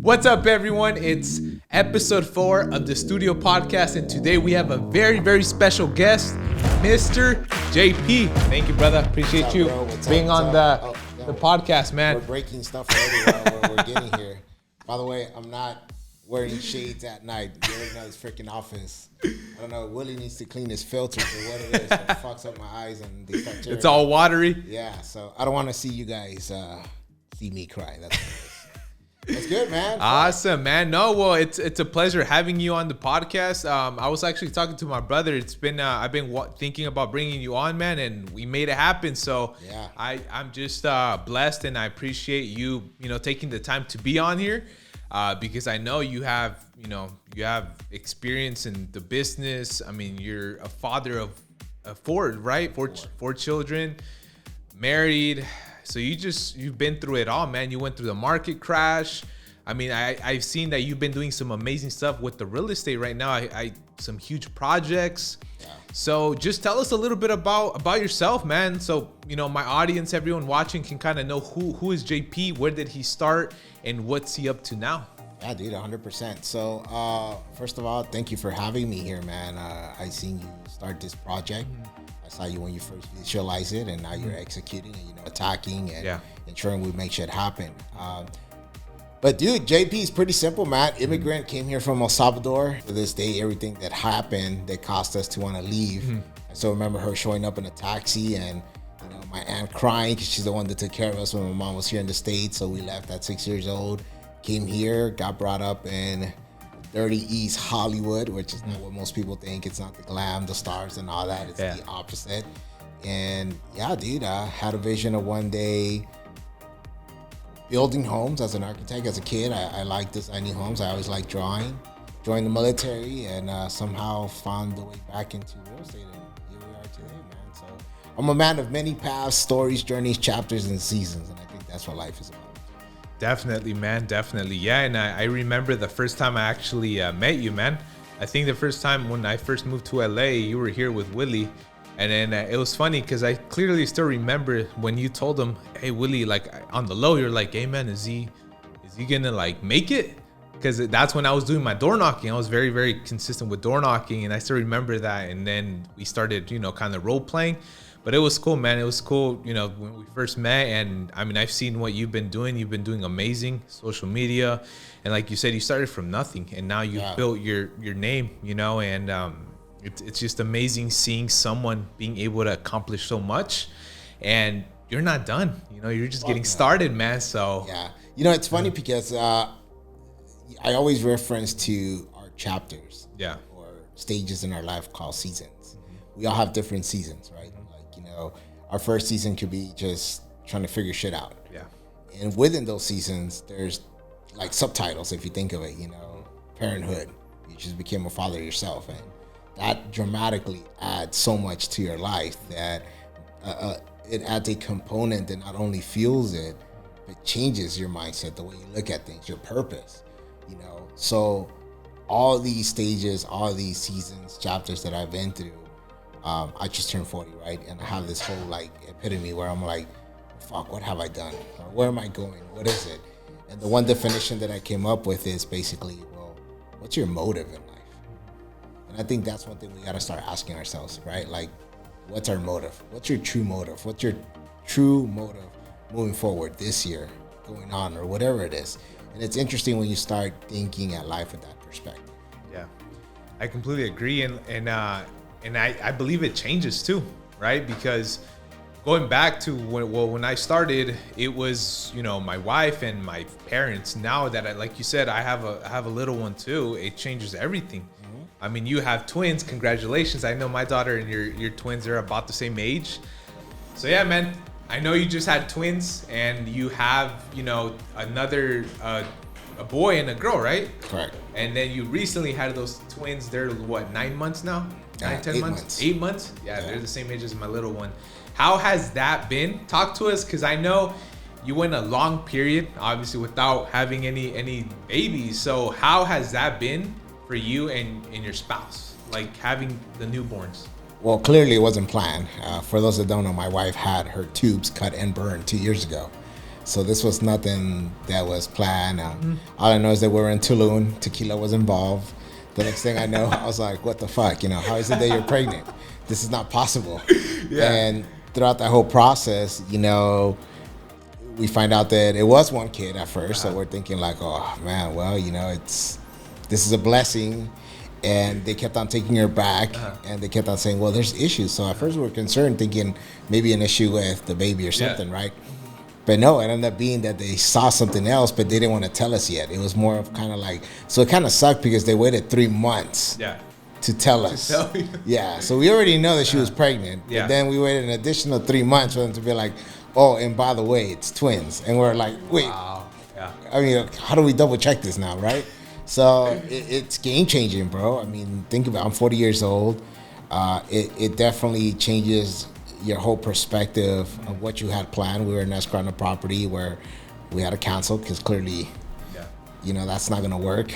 What's up, everyone? It's episode 4 of the Studio Podcast, and today we have a very, very special guest, Mr. JP. Thank you, brother. Appreciate you being on the podcast, man. We're breaking stuff already while we're getting here. By the way, I'm not wearing shades at night. You already know this freaking office. I don't know. Willie needs to clean his filters or what it is. It fucks up my eyes and they start tearing. It's all watery. Yeah, so I don't want to see you guys see me cry. That's what it is. That's good, man. Awesome, man. No, well, it's a pleasure having you on the podcast. I was actually talking to my brother. It's been I've been thinking about bringing you on, man, and we made it happen. So yeah, I'm just blessed, and I appreciate you taking the time to be on here because I know you have experience in the business. I mean, you're a father of four, right? Four children, married. So you've been through it all, man. You went through the market crash. I mean, I've seen that you've been doing some amazing stuff with the real estate right now. I some huge projects. Yeah. So just tell us a little bit about yourself, man. So, my audience, everyone watching can kind of know who is JP, where did he start, and what's he up to now? Yeah, dude, 100%. So, first of all, thank you for having me here, man. I seen you start this project. I saw you when you first visualized it, and now you're executing and attacking and ensuring we make shit happen. But dude, JP is pretty simple, man. Immigrant, came here from El Salvador. To this day, everything that happened that caused us to want to leave. I still remember her showing up in a taxi and my aunt crying because she's the one that took care of us when my mom was here in the States. So we left at 6 years old, came here, got brought up in Dirty East Hollywood, which is not what most people think. It's not the glam, the stars, and all that. It's the opposite. And yeah, dude, I had a vision of one day building homes as an architect. As a kid, I liked designing homes. I always liked drawing. Joined the military and somehow found the way back into real estate. And here we are today, man. So I'm a man of many paths, stories, journeys, chapters, and seasons. And I think that's what life is about. Definitely, man. Definitely. Yeah. And I remember the first time I actually met you, man. I think the first time when I first moved to LA, you were here with Willie. And then it was funny because I clearly still remember when you told him, hey, Willie, like on the low, you're like, hey, man, is he going to like make it? Because that's when I was doing my door knocking. I was very, very consistent with door knocking. And I still remember that. And then we started, kind of role playing. But it was cool, man. It was cool, when we first met. And I mean, I've seen what you've been doing. You've been doing amazing social media. And like you said, you started from nothing. And now you've built your name, and it's just amazing seeing someone being able to accomplish so much. And you're not done. You're just getting started, man. So yeah. It's funny because I always reference to our chapters or stages in our life called seasons. We all have different seasons, right? Our first season could be just trying to figure shit out. Yeah. And within those seasons, there's like subtitles, if you think of it, parenthood. You just became a father yourself. And that dramatically adds so much to your life that it adds a component that not only fuels it, but changes your mindset, the way you look at things, your purpose, So all these stages, all these seasons, chapters that I've been through, I just turned 40, right? And I have this whole like epitome where I'm like, fuck, what have I done? Or where am I going? What is it? And the one definition that I came up with is basically, well, what's your motive in life? And I think that's one thing we got to start asking ourselves, right? Like, what's our motive? What's your true motive? What's your true motive moving forward this year, going on, or whatever it is? And it's interesting when you start thinking at life with that perspective. Yeah, I completely agree. And I believe it changes too, right? Because going back to when I started, it was, my wife and my parents. Now that like you said, I have a little one too, it changes everything. I mean, you have twins. Congratulations. I know my daughter and your twins are about the same age. So yeah, man, I know you just had twins and you have, another, a boy and a girl, right? Correct. And then you recently had those twins. They're what, 9 months now? 10 months? 8 months? Yeah, they're the same age as my little one. How has that been? Talk to us, because I know you went a long period, obviously, without having any babies. So how has that been for you and your spouse, like having the newborns? Well, clearly it wasn't planned. For those that don't know, my wife had her tubes cut and burned 2 years ago. So this was nothing that was planned. All I know is that we were in Tulum. Tequila was involved. The next thing I know, I was like, what the fuck? You know, how is it that you're pregnant? This is not possible. Yeah. And throughout that whole process, you know, we find out that it was one kid at first. So we're thinking like, oh man, well, you know, this is a blessing. And they kept on taking her back, and they kept on saying, well, there's issues. So at first we were concerned, thinking maybe an issue with the baby or something, right? But no, it ended up being that they saw something else, but they didn't want to tell us yet. It was more of kind of like, so it kind of sucked because they waited 3 months to tell us. Yeah, so we already know that she was pregnant. But then we waited an additional 3 months for them to be like, oh, and by the way, it's twins. And we're like, wait, I mean, how do we double check this now, right? So it's game changing, bro. I mean, think about it. I'm 40 years old. It definitely changes your whole perspective of what you had planned. We were in escrow on a property where we had to cancel because clearly, you know, that's not going to work.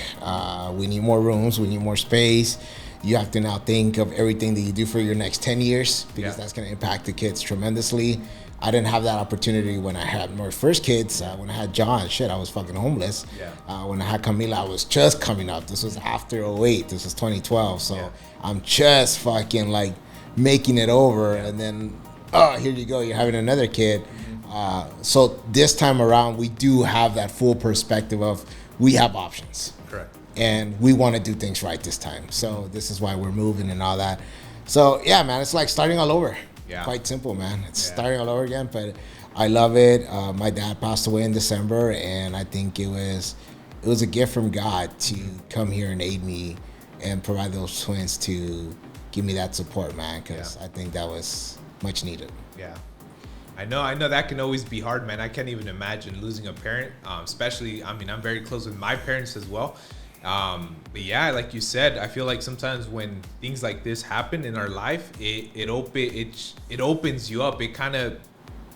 We need more rooms. We need more space. You have to now think of everything that you do for your next 10 years because that's going to impact the kids tremendously. I didn't have that opportunity when I had my first kids. When I had John, shit, I was fucking homeless. When I had Camila, I was just coming up. This was after 08. This was 2012. So I'm just fucking like making it over. And then, oh, here you go. You're having another kid. So this time around, we do have that full perspective of we have options. Correct. And we want to do things right this time. So this is why we're moving and all that. So, yeah, man, it's like starting all over. Quite simple, man. It's starting all over again, but I love it. My dad passed away in December, and I think it was a gift from God to come here and aid me and provide those twins to give me that support, man, because I think that was much needed. Yeah. I know that can always be hard, man. I can't even imagine losing a parent, especially, I mean, I'm very close with my parents as well. But yeah, like you said, I feel like sometimes when things like this happen in our life, it opens you up. It kind of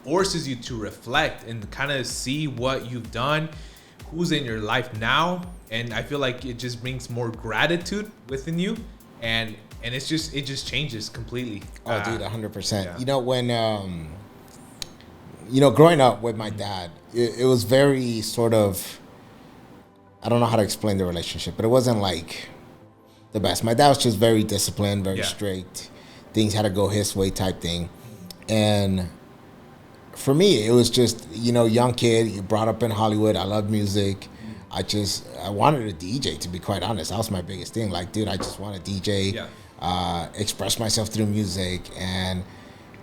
forces you to reflect and kind of see what you've done, who's in your life now, and I feel like it just brings more gratitude within you, and it just changes completely. Oh, dude, 100%. Yeah. You know, when you know, growing up with my dad, it was very sort of, I don't know how to explain the relationship, but it wasn't like the best. My dad was just very disciplined, very strict. Things had to go his way type thing. And for me, it was just, you know, young kid, brought up in Hollywood. I love music. I wanted to DJ, to be quite honest. That was my biggest thing. Like, dude, I just want to DJ, express myself through music. And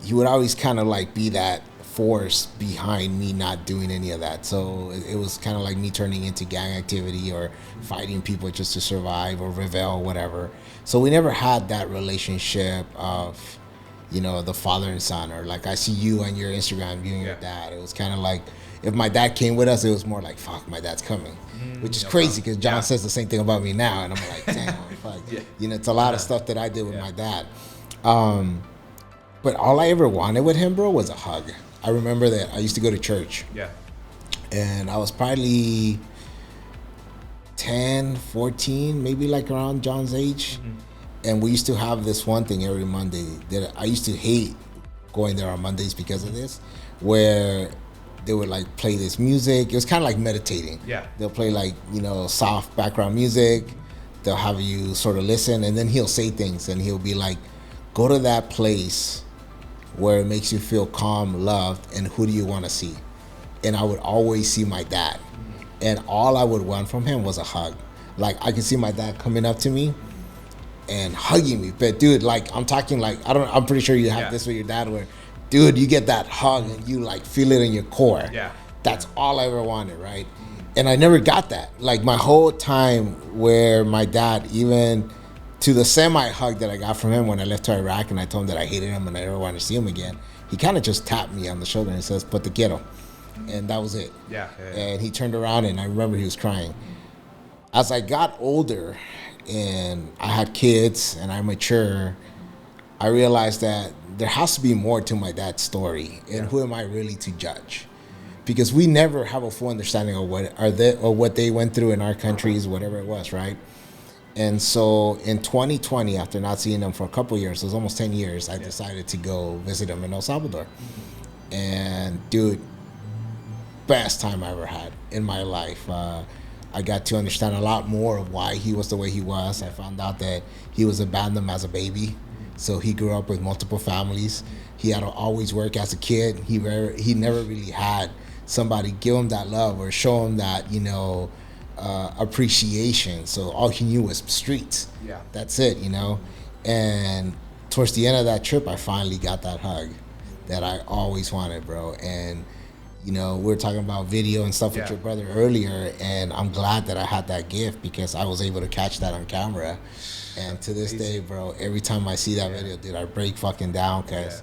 he would always kind of like be that force behind me not doing any of that. So it was kind of like me turning into gang activity or fighting people just to survive or revel or whatever. So we never had that relationship of, you know, the father and son, or like I see you on your Instagram viewing your dad. It was kind of like if my dad came with us, it was more like, fuck, my dad's coming, which is crazy because John says the same thing about me now, and I'm like, damn, fuck. You know, it's a lot of stuff that I did with my dad. But all I ever wanted with him, bro, was a hug. I remember that I used to go to church. And I was probably 10, 14, maybe like around John's age. And we used to have this one thing every Monday that I used to hate going there on Mondays because of this, where they would like play this music. It was kind of like meditating. They'll play like, you know, soft background music. They'll have you sort of listen, and then he'll say things, and he'll be like, go to that place where it makes you feel calm, loved, and who do you want to see? And I would always see my dad. And all I would want from him was a hug. Like, I could see my dad coming up to me and hugging me. But dude, like, I'm talking like, I'm pretty sure you have this with your dad where, dude, you get that hug and you like feel it in your core. That's all I ever wanted, right? And I never got that. Like, my whole time where my dad, even to the semi-hug that I got from him when I left to Iraq and I told him that I hated him and I never wanted to see him again, he kind of just tapped me on the shoulder and says, "But te quiero." And that was it. And he turned around and I remember he was crying. As I got older and I had kids and I matured, I realized that there has to be more to my dad's story, and who am I really to judge? Because we never have a full understanding of what they went through in our countries, whatever it was, right? And so in 2020, after not seeing them for a couple of years, it was almost 10 years, I decided to go visit them in El Salvador. And dude, best time I ever had in my life. I got to understand a lot more of why he was the way he was. I found out that he was abandoned as a baby. So he grew up with multiple families. He had to always work as a kid. He never really had somebody give him that love or show him that, appreciation. So all he knew was streets. Yeah. That's it, And towards the end of that trip, I finally got that hug that I always wanted, bro. And we were talking about video and stuff with your brother earlier, and I'm glad that I had that gift because I was able to catch that on camera. And to this day, bro, every time I see that video, dude, I break fucking down because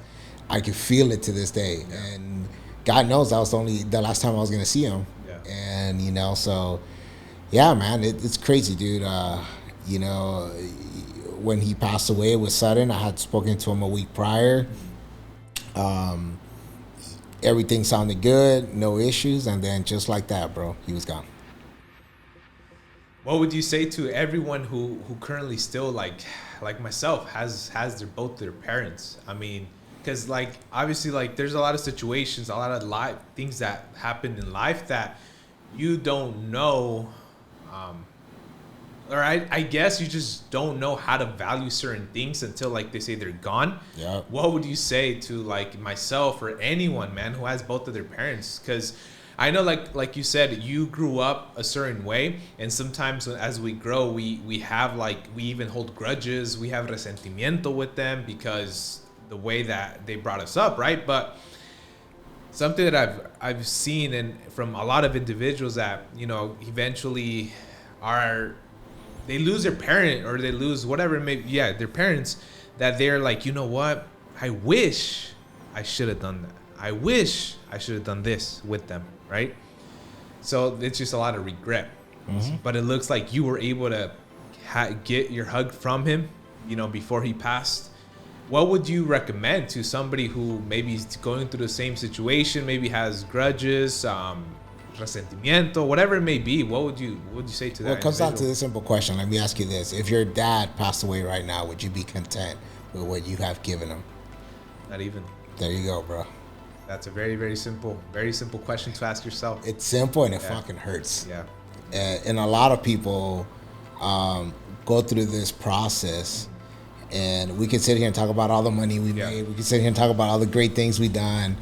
I can feel it to this day. And God knows that was only the last time I was going to see him. Yeah. And, so, yeah, man, it's crazy, dude. When he passed away, it was sudden. I had spoken to him a week prior. Everything sounded good, no issues, and then just like that, bro, he was gone. What would you say to everyone who currently still like myself has both their parents? I mean, because obviously there's a lot of situations, a lot of things that happen in life that you don't know, or I guess you just don't know how to value certain things until they say they're gone. Yeah. What would you say to myself or anyone, man, who has both of their parents? Because I know like you said, you grew up a certain way, and sometimes as we grow, we have we even hold grudges, we have resentimiento with them because the way that they brought us up, right? But something that I've seen and from a lot of individuals that eventually they lose their parent or they lose whatever it may be, their parents, that they're like, you know what, I wish I should have done that. I wish I should have done this with them, right? So it's just a lot of regret. Mm-hmm. But it looks like you were able to get your hug from him, before he passed. What would you recommend to somebody who maybe is going through the same situation, maybe has grudges, resentimiento, whatever it may be? What would you say to that? Well, it comes down to this simple question. Let me ask you this. If your dad passed away right now, would you be content with what you have given him? Not even. There you go, bro. That's a very, very simple question to ask yourself. It's simple and it fucking hurts. Yeah. And a lot of people go through this process, and we can sit here and talk about all the money we made. We can sit here and talk about all the great things we done.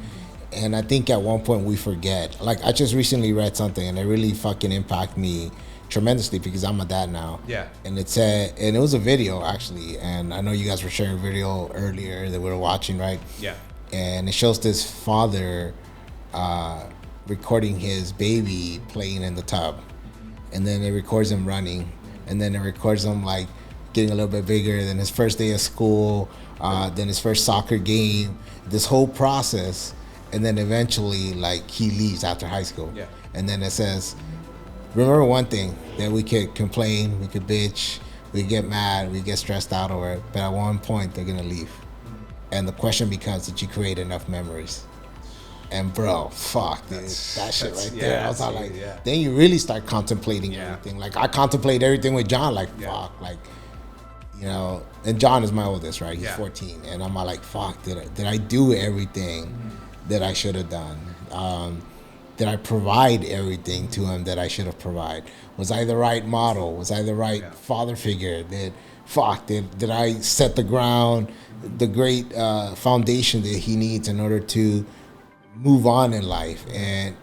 And I think at one point we forget. I just recently read something and it really fucking impacted me tremendously because I'm a dad now. Yeah. And it was a video actually. And I know you guys were sharing a video earlier that we were watching, right? Yeah. And it shows this father recording his baby playing in the tub. And then it records him running. And then it records him getting a little bit bigger. Then his first day of school. Then his first soccer game. This whole process. And then eventually, he leaves after high school. Yeah. And then it says, remember one thing, that we could complain, we could bitch, we could get mad, we get stressed out over it, but at one point, they're going to leave. And the question becomes, did you create enough memories? And bro, fuck, dude, that shit right there. I was then you really start contemplating everything. I contemplate everything with John, fuck, and John is my oldest, right? He's 14. And I'm fuck, did I do everything that I should have done? Did I provide everything to him that I should have provided? Was I the right model? Was I the right father figure? Did I set the ground, the great foundation that he needs in order to move on in life? And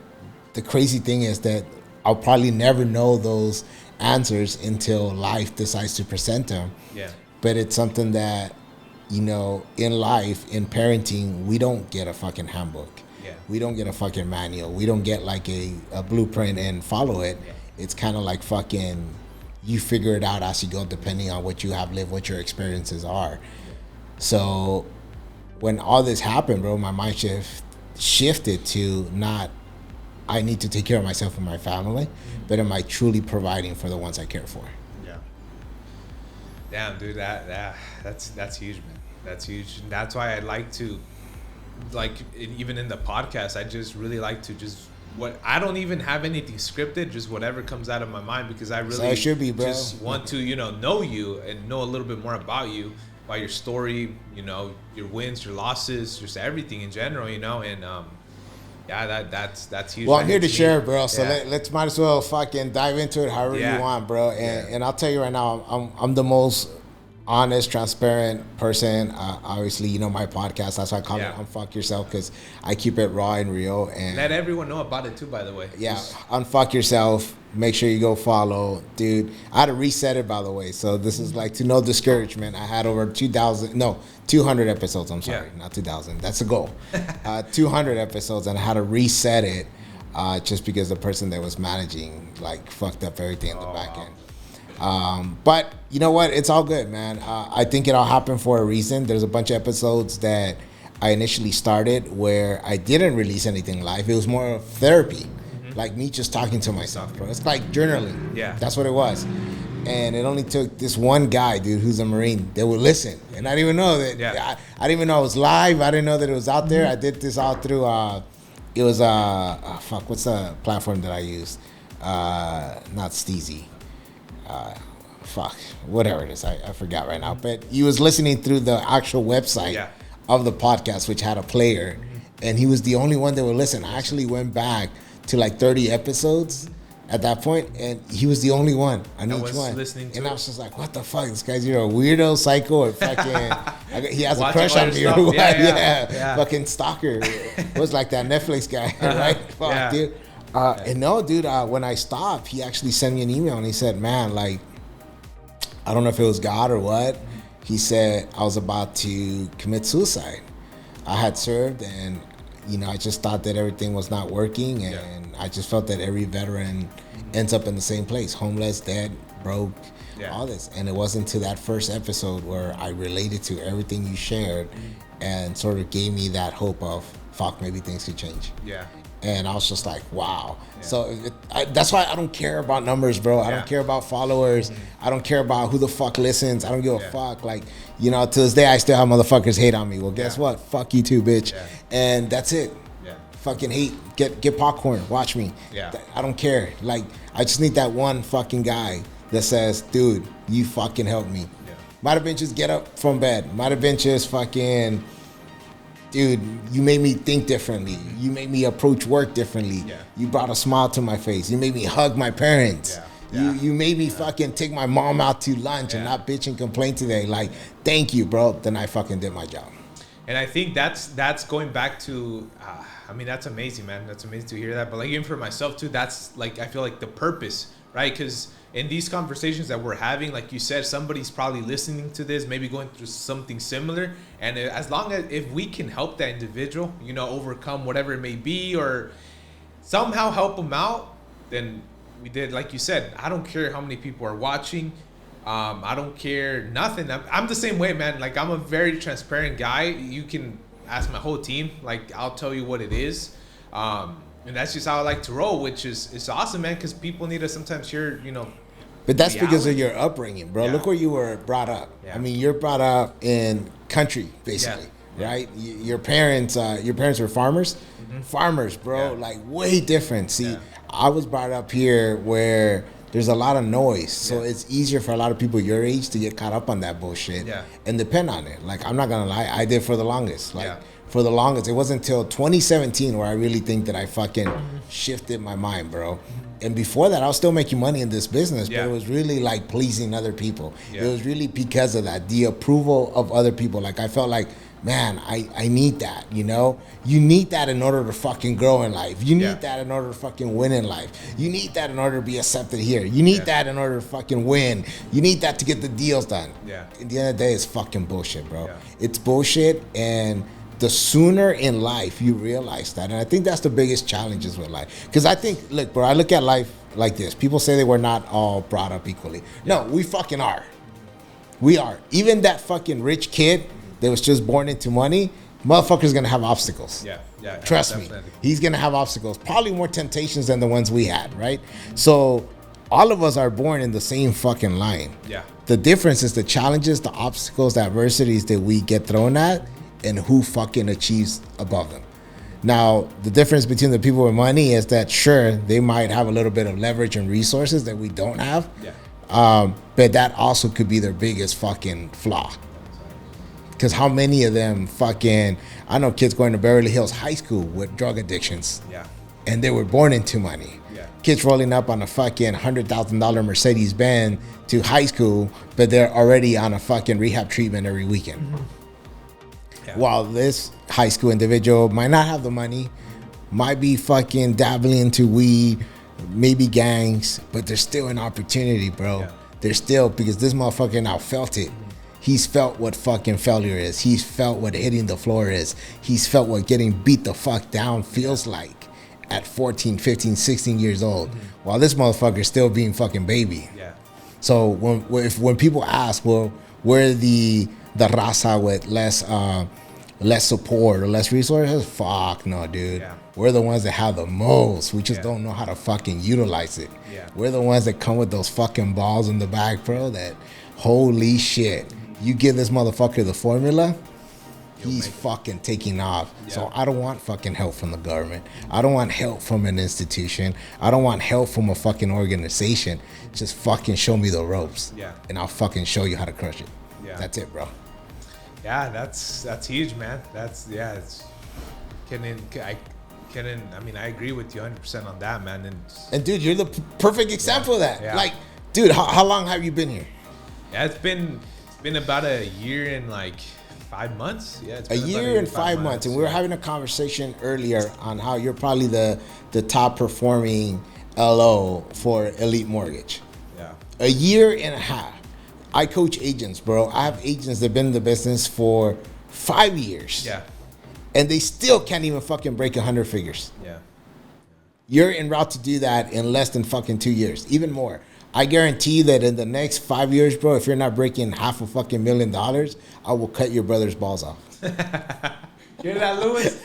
the crazy thing is that I'll probably never know those answers until life decides to present them. Yeah. But it's something that, in life, in parenting, we don't get a fucking handbook. Yeah. We don't get a fucking manual. We don't get a blueprint and follow it. Yeah. It's kind of fucking, you figure it out as you go, depending on what you have lived, what your experiences are. Yeah. So when all this happened, bro, my mind shifted to not, I need to take care of myself and my family, but am I truly providing for the ones I care for? Yeah. Damn, dude, that's huge, man. That's huge. And that's why I like to, even in the podcast, I just really like to I don't even have anything scripted, just whatever comes out of my mind, because I really so it should be, bro. Just want to, know you and know a little bit more about you, about your story, your wins, your losses, just everything in general, and Yeah, that's huge. Well, man. I'm here to It's share, neat. bro. So Yeah. let's might as well fucking dive into it however Yeah. you want, bro. And Yeah. and I'll tell you right now, I'm the most honest, transparent person. Obviously, you know my podcast. That's why I call it Yeah. Unfuck Yourself, because I keep it raw and real. And Let everyone know about it too, by the way. yeah, Just- Unfuck Yourself. Make sure you go follow, dude. I had to reset it, by the way. So this is like, to no discouragement, I had over 200 episodes. I'm sorry, Yeah. not 2,000. That's a goal. 200 episodes, and I had to reset it just because the person that was managing like fucked up everything in the back end. But you know what? It's all good, man. I think it all happened for a reason. There's a bunch of episodes that I initially started where I didn't release anything live. It was more of therapy, like me just talking to myself, bro. It's like journaling. Yeah. That's what it was. And it only took this one guy, dude, who's a Marine, that would listen. And I didn't even know that. Yeah. I didn't even know it was live. I didn't know that it was out there. I did this all through. It was fuck. What's the platform that I used? Not Steezy. Fuck. Whatever it is, I forgot right now. But he was listening through the actual website Yeah. of the podcast, which had a player, and he was the only one that would listen. I actually went back to like 30 episodes at that point, and he was the only one on each was one. listening to and I it. was just like, what the fuck? This guy's either a weirdo, psycho, or fucking he has a Watching crush all on your me or stuff. what? Yeah. Fucking stalker. It was like that Netflix guy, right? Fuck, Yeah. dude. And no, dude, when I stopped, he actually sent me an email and he said, man, like, I don't know if it was God or what. He said I was about to commit suicide. I had served, and I just thought that everything was not working, and I just felt that every veteran ends up in the same place: homeless, dead, broke, all this. And it wasn't to that first episode where I related to everything you shared, and sort of gave me that hope of, fuck, maybe things could change. Yeah. And I was just like, wow. So that's why I don't care about numbers, bro. I don't care about followers. I don't care about who the fuck listens. I don't give a fuck. Like, to this day, I still have motherfuckers hate on me. Well, guess what? Fuck you too, bitch. Yeah. And that's it. Yeah. Fucking hate. Get popcorn. Watch me. Yeah. I don't care. Like, I just need that one fucking guy that says, dude, you fucking helped me. Yeah. Might have been just get up from bed. Might have been just fucking... Dude, you made me think differently. You made me approach work differently. Yeah. You brought a smile to my face. You made me hug my parents. Yeah. You made me fucking take my mom out to lunch and not bitch and complain today. Like, thank you, bro. Then I fucking did my job. And I think that's going back to, I mean, that's amazing, man. That's amazing to hear that. But like, even for myself too, that's like, I feel like the purpose, right? Because in these conversations that we're having, like you said, somebody's probably listening to this, maybe going through something similar. And as long as, if we can help that individual, overcome whatever it may be, or somehow help them out, then we did. Like you said, I don't care how many people are watching. I don't care nothing. I'm the same way, man. Like, I'm a very transparent guy. You can ask my whole team. Like, I'll tell you what it is. And that's just how I like to roll, which is, it's awesome, man, because people need to sometimes hear, But that's because of reality. your upbringing, bro. Yeah. Look where you were brought up. Yeah. I mean, you're brought up in country, basically, right? Your parents were farmers. Farmers, bro, like way different. See, I was brought up here where there's a lot of noise, so it's easier for a lot of people your age to get caught up on that bullshit and depend on it. Like, I'm not gonna lie, I did for the longest. Like, for the longest, it wasn't until 2017 where I really think that I fucking shifted my mind, bro. And before that, I was still making money in this business, but it was really like pleasing other people. It was really because of that, the approval of other people. Like, I felt like, man, I need that, You need that in order to fucking grow in life. You need that in order to fucking win in life. You need that in order to be accepted here. You need that in order to fucking win. You need that to get the deals done. At the end of the day, it's fucking bullshit, bro. It's bullshit, and the sooner in life you realize that, and I think that's the biggest challenges with life. Because I think, look, bro, I look at life like this. People say that we're not all brought up equally. No, we fucking are. We are. Even that fucking rich kid that was just born into money, motherfucker's gonna have obstacles. Trust me. He's gonna have obstacles. Probably more temptations than the ones we had, right? So all of us are born in the same fucking line. The difference is the challenges, the obstacles, the adversities that we get thrown at, and who fucking achieves above them. Now, the difference between the people with money is that, sure, they might have a little bit of leverage and resources that we don't have, but that also could be their biggest fucking flaw. Because how many of them fucking, I know kids going to Beverly Hills High School with drug addictions. Yeah. And they were born into money. Yeah. Kids rolling up on a fucking $100,000 Mercedes Benz to high school, but they're already on a fucking rehab treatment every weekend. Mm-hmm. Yeah. While this high school individual might not have the money, might be fucking dabbling into weed, maybe gangs, but there's still an opportunity, bro. Yeah. There's still, because this motherfucker now felt it. He's felt what fucking failure is. He's felt what hitting the floor is. He's felt what getting beat the fuck down feels like at 14, 15, 16 years old. While this motherfucker's still being fucking baby. Yeah. So when people ask, well, where the raza with less support or less resources, fuck no, dude. Yeah. We're the ones that have the most. We just Yeah. don't know how to fucking utilize it. Yeah. We're the ones that come with those fucking balls in the back, bro, that holy shit. You give this motherfucker the formula, he's fucking taking off. Yeah. So I don't want fucking help from the government. I don't want help from an institution. I don't want help from a fucking organization. Just fucking show me the ropes. Yeah. And I'll fucking show you how to crush it. Yeah. That's it, bro. Yeah, that's huge, man. It's I mean, I agree with you 100% on that, man. And dude, you're the perfect example of that. Yeah. Like, dude, how long have you been here? Yeah, it's been about a year and like 5 months. Yeah, it's A been about year and 5 months. And we were having a conversation earlier on how you're probably the top performing LO for Elite Mortgage. Yeah. A year and a half. I coach agents, bro. I have agents that have been in the business for 5 years. Yeah. And they still can't even fucking break 100 figures. Yeah. You're en route to do that in less than fucking 2 years, even more. I guarantee that in the next 5 years, bro, if you're not breaking half a fucking $1 million, I will cut your brother's balls off. Hear that, Lewis?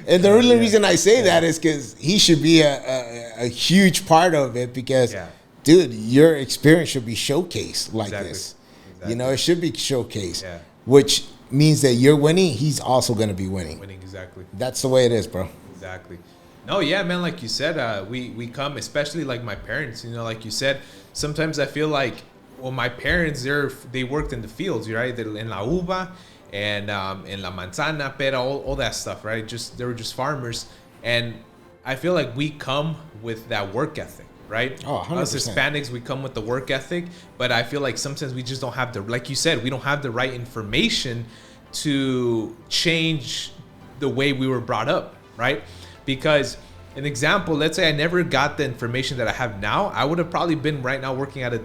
And the only reason I say that is because he should be a huge part of it because, dude, your experience should be showcased like this. Exactly. You know, it should be showcased, which means that you're winning, he's also going to be winning. Winning, exactly. That's the way it is, bro. Exactly. No, yeah, man, like you said, we come, especially like my parents, you know, like you said, sometimes I feel like, well, my parents, they worked in the fields, right? They're in La Uva and in La Manzana, Pera, all that stuff, right? They were just farmers. And I feel like we come with that work ethic, right? Oh, 100%. Us Hispanics, we come with the work ethic, but I feel like sometimes we just don't have like you said, we don't have the right information to change the way we were brought up, right? Because an example, let's say I never got the information that I have now, I would have probably been right now working at a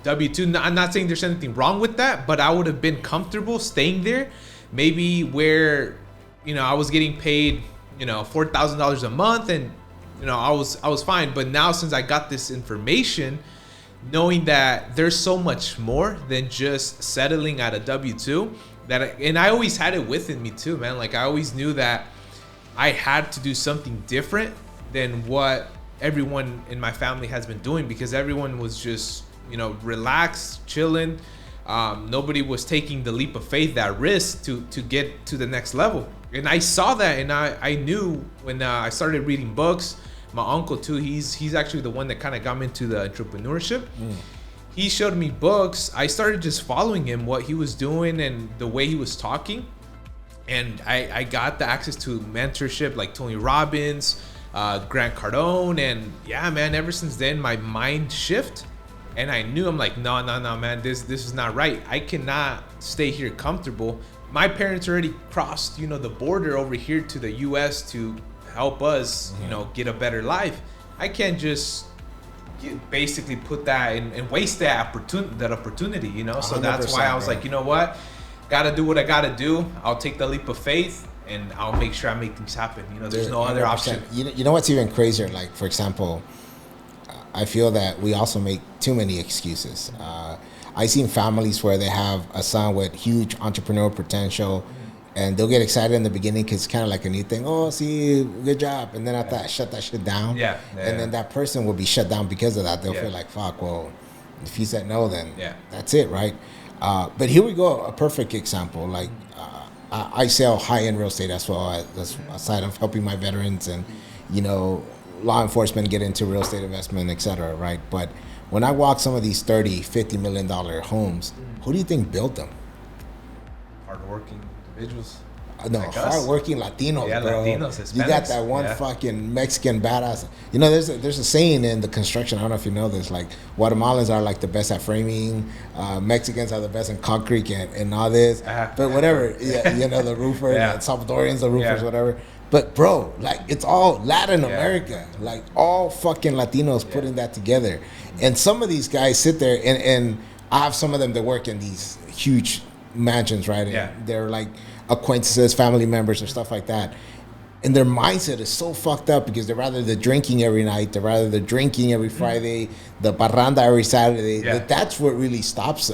W-2. I'm not saying there's anything wrong with that, but I would have been comfortable staying there, maybe where, you know, I was getting paid, you know, $4,000 a month, and you know, I was fine. But now, since I got this information, knowing that there's so much more than just settling at a W-2, and I always had it within me too, man. Like I always knew that I had to do something different than what everyone in my family has been doing, because everyone was just, you know, relaxed, chilling. Nobody was taking the leap of faith, that risk to get to the next level. And I saw that, and I knew when I started reading books. My uncle too, he's actually the one that kind of got me into the entrepreneurship. He showed me books. I started just following him, what he was doing and the way he was talking. And I got the access to mentorship like Tony Robbins, Grant Cardone. And yeah, man, ever since then, my mind shift. And I knew, I'm like, no, man, this is not right. I cannot stay here comfortable. My parents already crossed, you know, the border over here to the US to help us, you know, get a better life. I can't just basically put that and waste that opportunity, you know? So that's why I was like, you know what? Gotta do what I gotta do. I'll take the leap of faith and I'll make sure I make things happen. You know, there's no other option. You know what's even crazier? Like, for example, I feel that we also make too many excuses. I've seen families where they have a son with huge entrepreneurial potential, and they'll get excited in the beginning because it's kind of like a new thing. Oh, see, good job. And then after that, shut that shit down. And then that person will be shut down because of that. They'll feel like, fuck, well, if he said no, then that's it, right? But here we go, a perfect example. Like, I sell high-end real estate as well. That's aside of helping my veterans and, you know, law enforcement get into real estate investment, etc. Right? But when I walk some of these $30-50 million homes, who do you think built them? Hardworking individuals. No, like hardworking Latinos, yeah, bro. Latinos, Hispanics. You got that one fucking Mexican badass. You know, there's a saying in the construction. I don't know if you know this. Like Guatemalans are like the best at framing. Mexicans are the best in concrete and all this. But whatever, yeah, you know, the roofer, the Salvadorians, the roofers, whatever. But bro, like it's all Latin America, like all fucking Latinos putting that together. And some of these guys sit there and I have some of them that work in these huge mansions, right? And they're like acquaintances, family members, or stuff like that. And their mindset is so fucked up because they're drinking every night, they're drinking every Friday, the parranda every Saturday. That's what really stops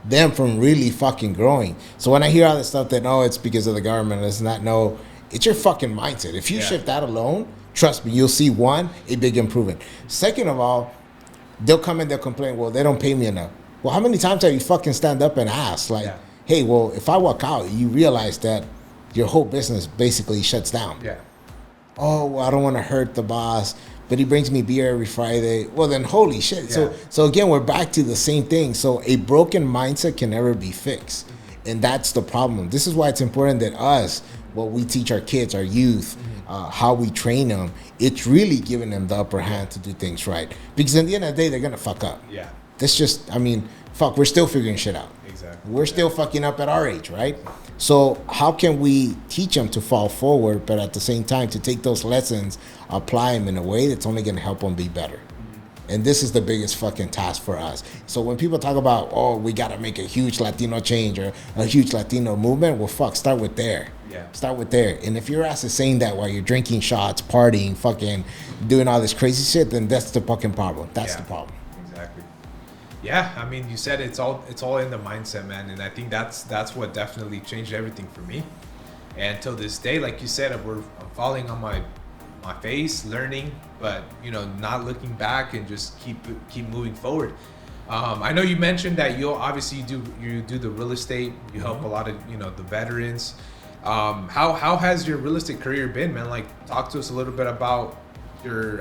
them from really fucking growing. So when I hear all this stuff that, no, it's because of the government, it's not, no, it's your fucking mindset. If you shift that alone, trust me, you'll see, one, a big improvement. Second of all, they'll come and they'll complain, well, they don't pay me enough. Well, how many times have you fucking stand up and ask, like, hey, well, if I walk out, you realize that your whole business basically shuts down. Oh, well, I don't want to hurt the boss, but he brings me beer every Friday. Well, then holy shit. So again, we're back to the same thing. So a broken mindset can never be fixed. And that's the problem. This is why it's important that us, what we teach our kids, our youth, how we train them, it's really giving them the upper hand to do things right. Because at the end of the day, they're going to fuck up. That's just, I mean, fuck, we're still figuring shit out. We're still fucking up at our age, right? So how can we teach them to fall forward, but at the same time to take those lessons, apply them in a way that's only going to help them be better? And this is the biggest fucking task for us. So when people talk about, oh, we got to make a huge Latino change or a huge Latino movement, well, fuck, start with there. Start with there. And if your ass is saying that while you're drinking shots, partying, fucking doing all this crazy shit, then that's the fucking problem. That's the problem. Yeah, I mean, you said it's all in the mindset, man, and I think that's what definitely changed everything for me. And till this day, like you said, I'm falling on my face, learning, but you know, not looking back and just keep moving forward. I know you mentioned that you do the real estate, you help a lot of the veterans. How has your real estate career been, man? Like, talk to us a little bit about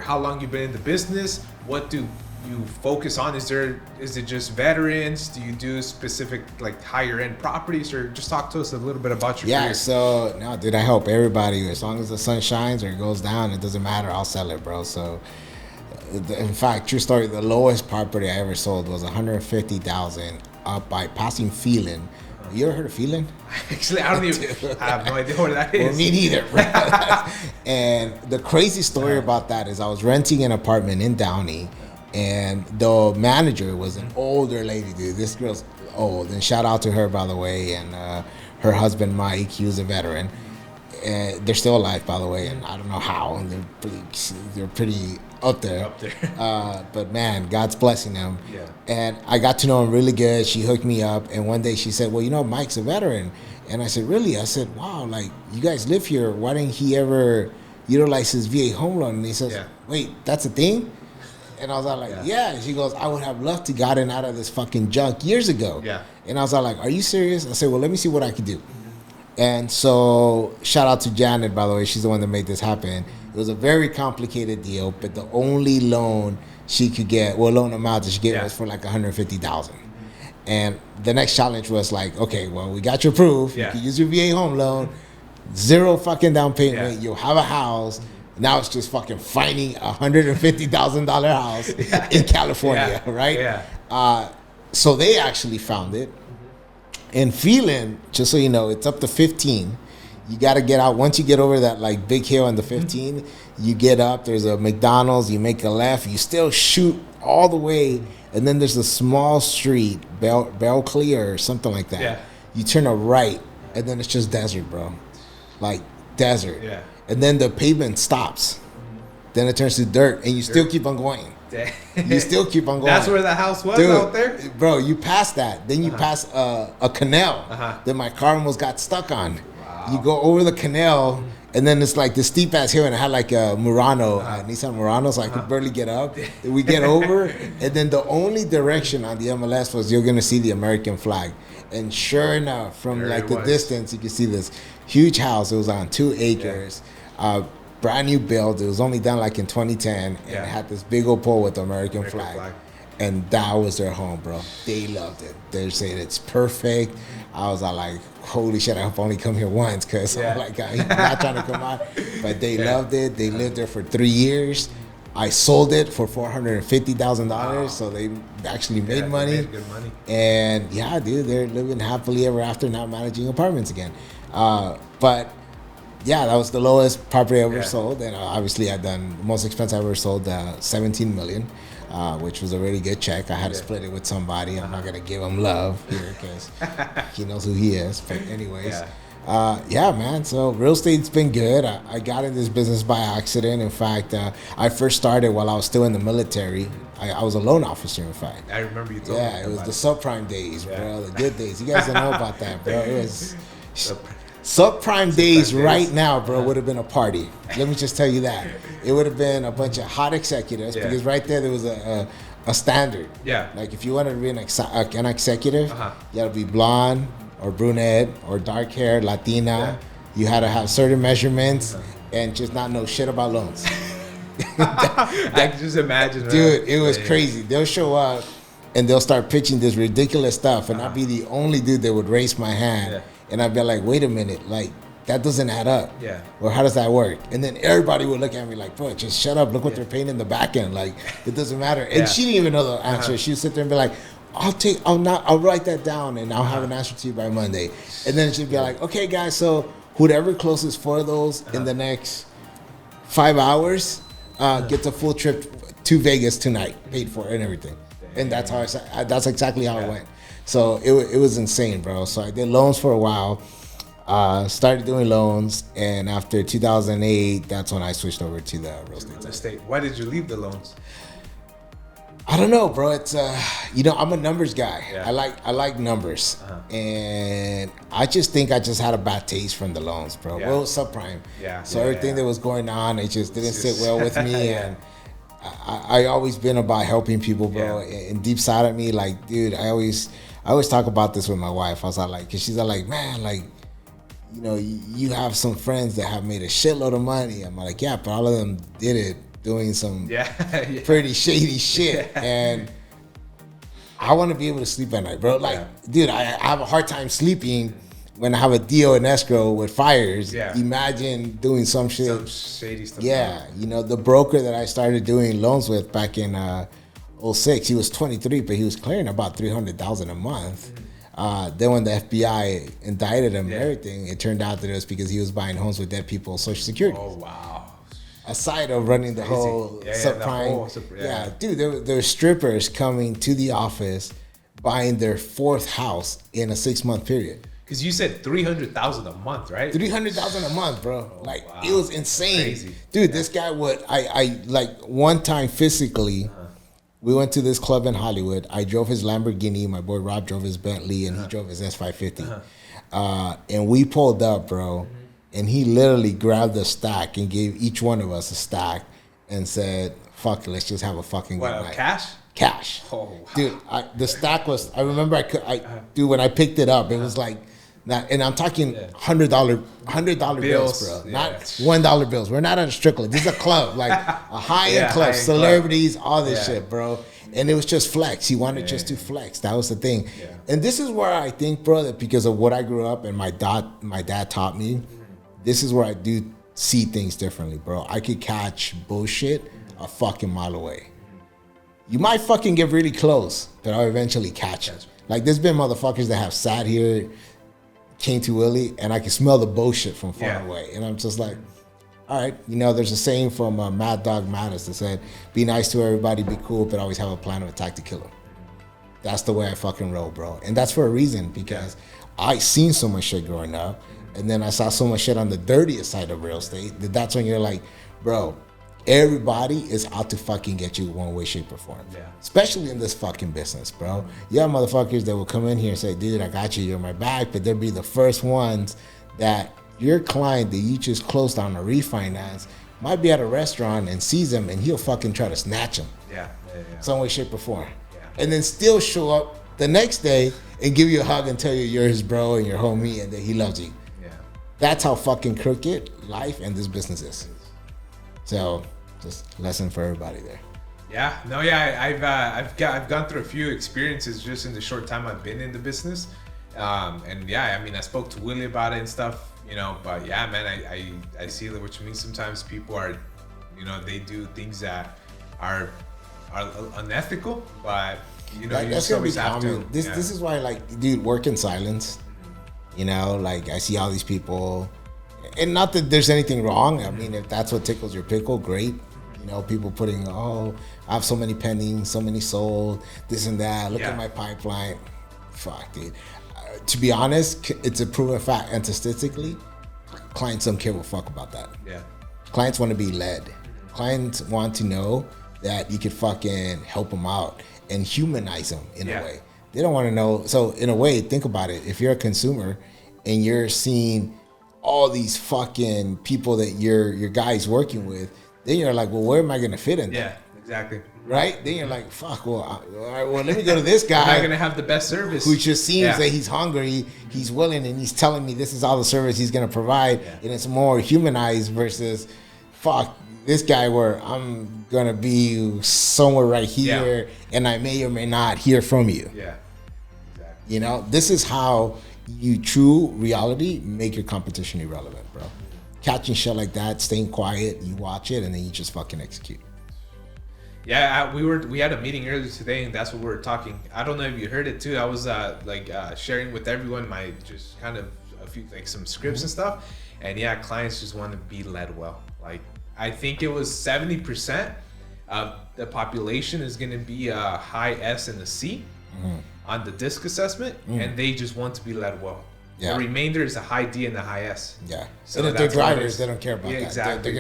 how long you've been in the business. What do you focus on? Is it just veterans? Do you do specific like higher end properties, or just talk to us a little bit about your career? So no, dude, I help everybody. As long as the sun shines or it goes down, it doesn't matter, I'll sell it, bro. So in fact, true story, the lowest property I ever sold was $150,000 up by passing Phelan. You ever heard of Phelan? Actually, I have no idea what that is. Well, me neither, bro. And the crazy story about that is I was renting an apartment in Downey, and the manager was an older lady, dude. This girl's old, and shout out to her, by the way, and her husband Mike, he was a veteran. And they're still alive, by the way, and I don't know how, and they're pretty up there. But man, God's blessing them. And I got to know him really good. She hooked me up, and one day she said, well, Mike's a veteran. And I said, really? I said, wow, like, you guys live here. Why didn't he ever utilize his VA home loan? And he says, wait, that's a thing? And I was like, yeah. And she goes, I would have loved to gotten out of this fucking junk years ago. And I was like, are you serious? I said, well, let me see what I can do. And so shout out to Janet, by the way. She's the one that made this happen. It was a very complicated deal, but the only loan she could get, loan amount that she get was for like $150,000. And the next challenge was like, okay, well, we got your proof. You can use your VA home loan. 0 fucking down payment. You'll have a house. Now it's just fucking finding a $150,000 house in California, right? So they actually found it. And Phelan, just so you know, it's up to 15. You got to get out. Once you get over that like big hill on the 15, you get up. There's a McDonald's. You make a left. You still shoot all the way, and then there's a small street, Belclear or something like that. You turn a right, and then it's just desert, bro. Like desert. And then the pavement stops. Then it turns to dirt, and you still keep on going. You still keep on going. That's where the house was, dude, out there? Bro, you pass that. Then you pass a canal that my car almost got stuck on. You go over the canal, and then it's like the steep ass hill, and I had like a Murano, Nissan Murano, so I could barely get up. We get over, and then the only direction on the MLS was you're going to see the American flag. And sure enough, from the distance, you can see this huge house. It was on 2 acres. brand new build. It was only done like in 2010, and it had this big old pole with the American flag. And that was their home, bro. They loved it. They said it's perfect. I was like, holy shit, I hope I only come here once, because I'm like, I'm not trying to come out. But they loved it. They lived there for 3 years. I sold it for $450,000, so they actually made money. They made good money. And yeah, dude, they're living happily ever after, now managing apartments again. But yeah, that was the lowest property I ever sold. And obviously I done the most expensive I ever sold, 17 million. Which was a really good check. I had to split it with somebody. I'm not gonna give him love here because he knows who he is. But anyways, yeah, man. So real estate's been good. I got in this business by accident. In fact, I first started while I was still in the military. I was a loan officer, in fact. I remember you told me. Yeah, it was the subprime days, bro. The good days. You guys don't know about that, bro. It was subprime days right now, bro, would have been a party. Let me just tell you that. It would have been a bunch of hot executives because right there was a standard. Yeah. Like if you wanted to be an executive, you had to be blonde or brunette or dark hair, Latina. Yeah. You had to have certain measurements and just not know shit about loans. I can just imagine. Dude, it was crazy. They'll show up and they'll start pitching this ridiculous stuff, and I'd be the only dude that would raise my hand. And I'd be like, wait a minute, like, that doesn't add up. Yeah. Or how does that work? And then everybody would look at me like, bro, just shut up. Look what they're paying in the back end. Like, it doesn't matter. And she didn't even know the answer. She'd sit there and be like, I'll write that down and I'll have an answer to you by Monday. And then she'd be like, okay, guys, so whoever closes 4 of those in the next 5 hours gets a full trip to Vegas tonight, paid for and everything. And that's how that's exactly how it went. So it was insane, bro. So I did loans for a while, started doing loans, and after 2008, that's when I switched over to the real estate. Why did you leave the loans? I don't know, bro. It's I'm a numbers guy. Yeah. I like numbers, and I just think I just had a bad taste from the loans, bro. Yeah. Well, it was subprime. Yeah. So everything that was going on, it just didn't sit well with me, and I always been about helping people, bro. And deep side of me, like, dude, I always talk about this with my wife. I was like, cause she's like, man, like, you have some friends that have made a shitload of money. I'm like, yeah, but all of them did it doing some pretty shady shit. And I want to be able to sleep at night, bro. Like, dude, I have a hard time sleeping when I have a deal in escrow with fires. Yeah. Imagine doing some shit. Some shady stuff. Yeah. The broker that I started doing loans with back in 06, he was 23, but he was clearing about $300,000 a month. Then when the FBI indicted him and everything, it turned out that it was because he was buying homes with dead people's Social Security. Oh, wow. Aside of running the whole subprime. Dude, there were strippers coming to the office buying their 4th house in a 6-month period. Because you said $300,000 a month, right? $300,000 a month, bro. It was insane. Crazy. Dude, this guy would, I like one time physically, we went to this club in Hollywood. I drove his Lamborghini. My boy Rob drove his Bentley, and he drove his S550. And we pulled up, bro. And he literally grabbed a stack and gave each one of us a stack and said, fuck it, let's just have a fucking good night. Cash? Cash. Oh, wow. Dude, the stack was, I remember dude, when I picked it up, it was like, and I'm talking $100 bills, bro. Not $1 bills. We're not at a strip club. This is a club, like a high-end club, celebrities, all this shit, bro. And it was just flex. He wanted just to flex. That was the thing. Yeah. And this is where I think, bro, that because of what I grew up and my dad taught me, this is where I do see things differently, bro. I could catch bullshit a fucking mile away. You might fucking get really close, but I'll eventually catch it. Like, there's been motherfuckers that have sat here, came to Willie, and I can smell the bullshit from far away. And I'm just like, all right. There's a saying from Mad Dog Mattis that said, be nice to everybody, be cool, but always have a plan of attack to kill them. That's the way I fucking roll, bro. And that's for a reason, because I seen so much shit growing up. And then I saw so much shit on the dirtiest side of real estate. That's when you're like, bro, everybody is out to fucking get you one way, shape, or form. Yeah. Especially in this fucking business, bro. You have motherfuckers that will come in here and say, dude, I got you, you're my back. But they'll be the first ones that your client that you just closed on a refinance might be at a restaurant and sees him and he'll fucking try to snatch him. Some way, shape, or form. And then still show up the next day and give you a hug and tell you you're his bro and your homie and that he loves you. That's how fucking crooked life and this business is. So just lesson for everybody there. Yeah, no, yeah, I've gone through a few experiences just in the short time I've been in the business, and yeah, I mean, I spoke to Willie about it and stuff, you know, but yeah, man, I see that, which means sometimes people are, you know, they do things that are unethical, but you know, you That's just gonna be always have common. to. This is why, like, dude, work in silence. You know, like I see all these people, and not that there's anything wrong. I mean, if that's what tickles your pickle, great. You know, people putting, oh, I have so many pending, so many sold, this and that. Look at my pipeline. Fuck, dude. To be honest, it's a proven fact, and statistically, clients don't care what fuck about that. Yeah. Clients want to be led. Clients want to know that you could fucking help them out and humanize them in a way. They don't want to know. So in a way, think about it. If you're a consumer and you're seeing all these fucking people that your guy's working with, then you're like, well, where am I going to fit in? Yeah, exactly. Right? Then you're like, fuck, well, let me go to this guy. I'm not going to have the best service. Who just seems that he's hungry, he's willing, and he's telling me this is all the service he's going to provide. Yeah. And it's more humanized versus, fuck, this guy where I'm going to be somewhere right here and I may or may not hear from you. Yeah, exactly. You know, this is how you true reality make your competition irrelevant, bro. Catching shit like that, staying quiet, you watch it, and then you just fucking execute. Yeah, we had a meeting earlier today, and that's what we were talking. I don't know if you heard it too. I was sharing with everyone my just kind of a few like some scripts and stuff, and yeah, clients just want to be led well. Like I think it was 70% of the population is going to be a high S and a C on the DISC assessment, and they just want to be led well. Yeah. The remainder is a high D and a high S. Yeah. So and if they're drivers, they don't care about that. Exactly.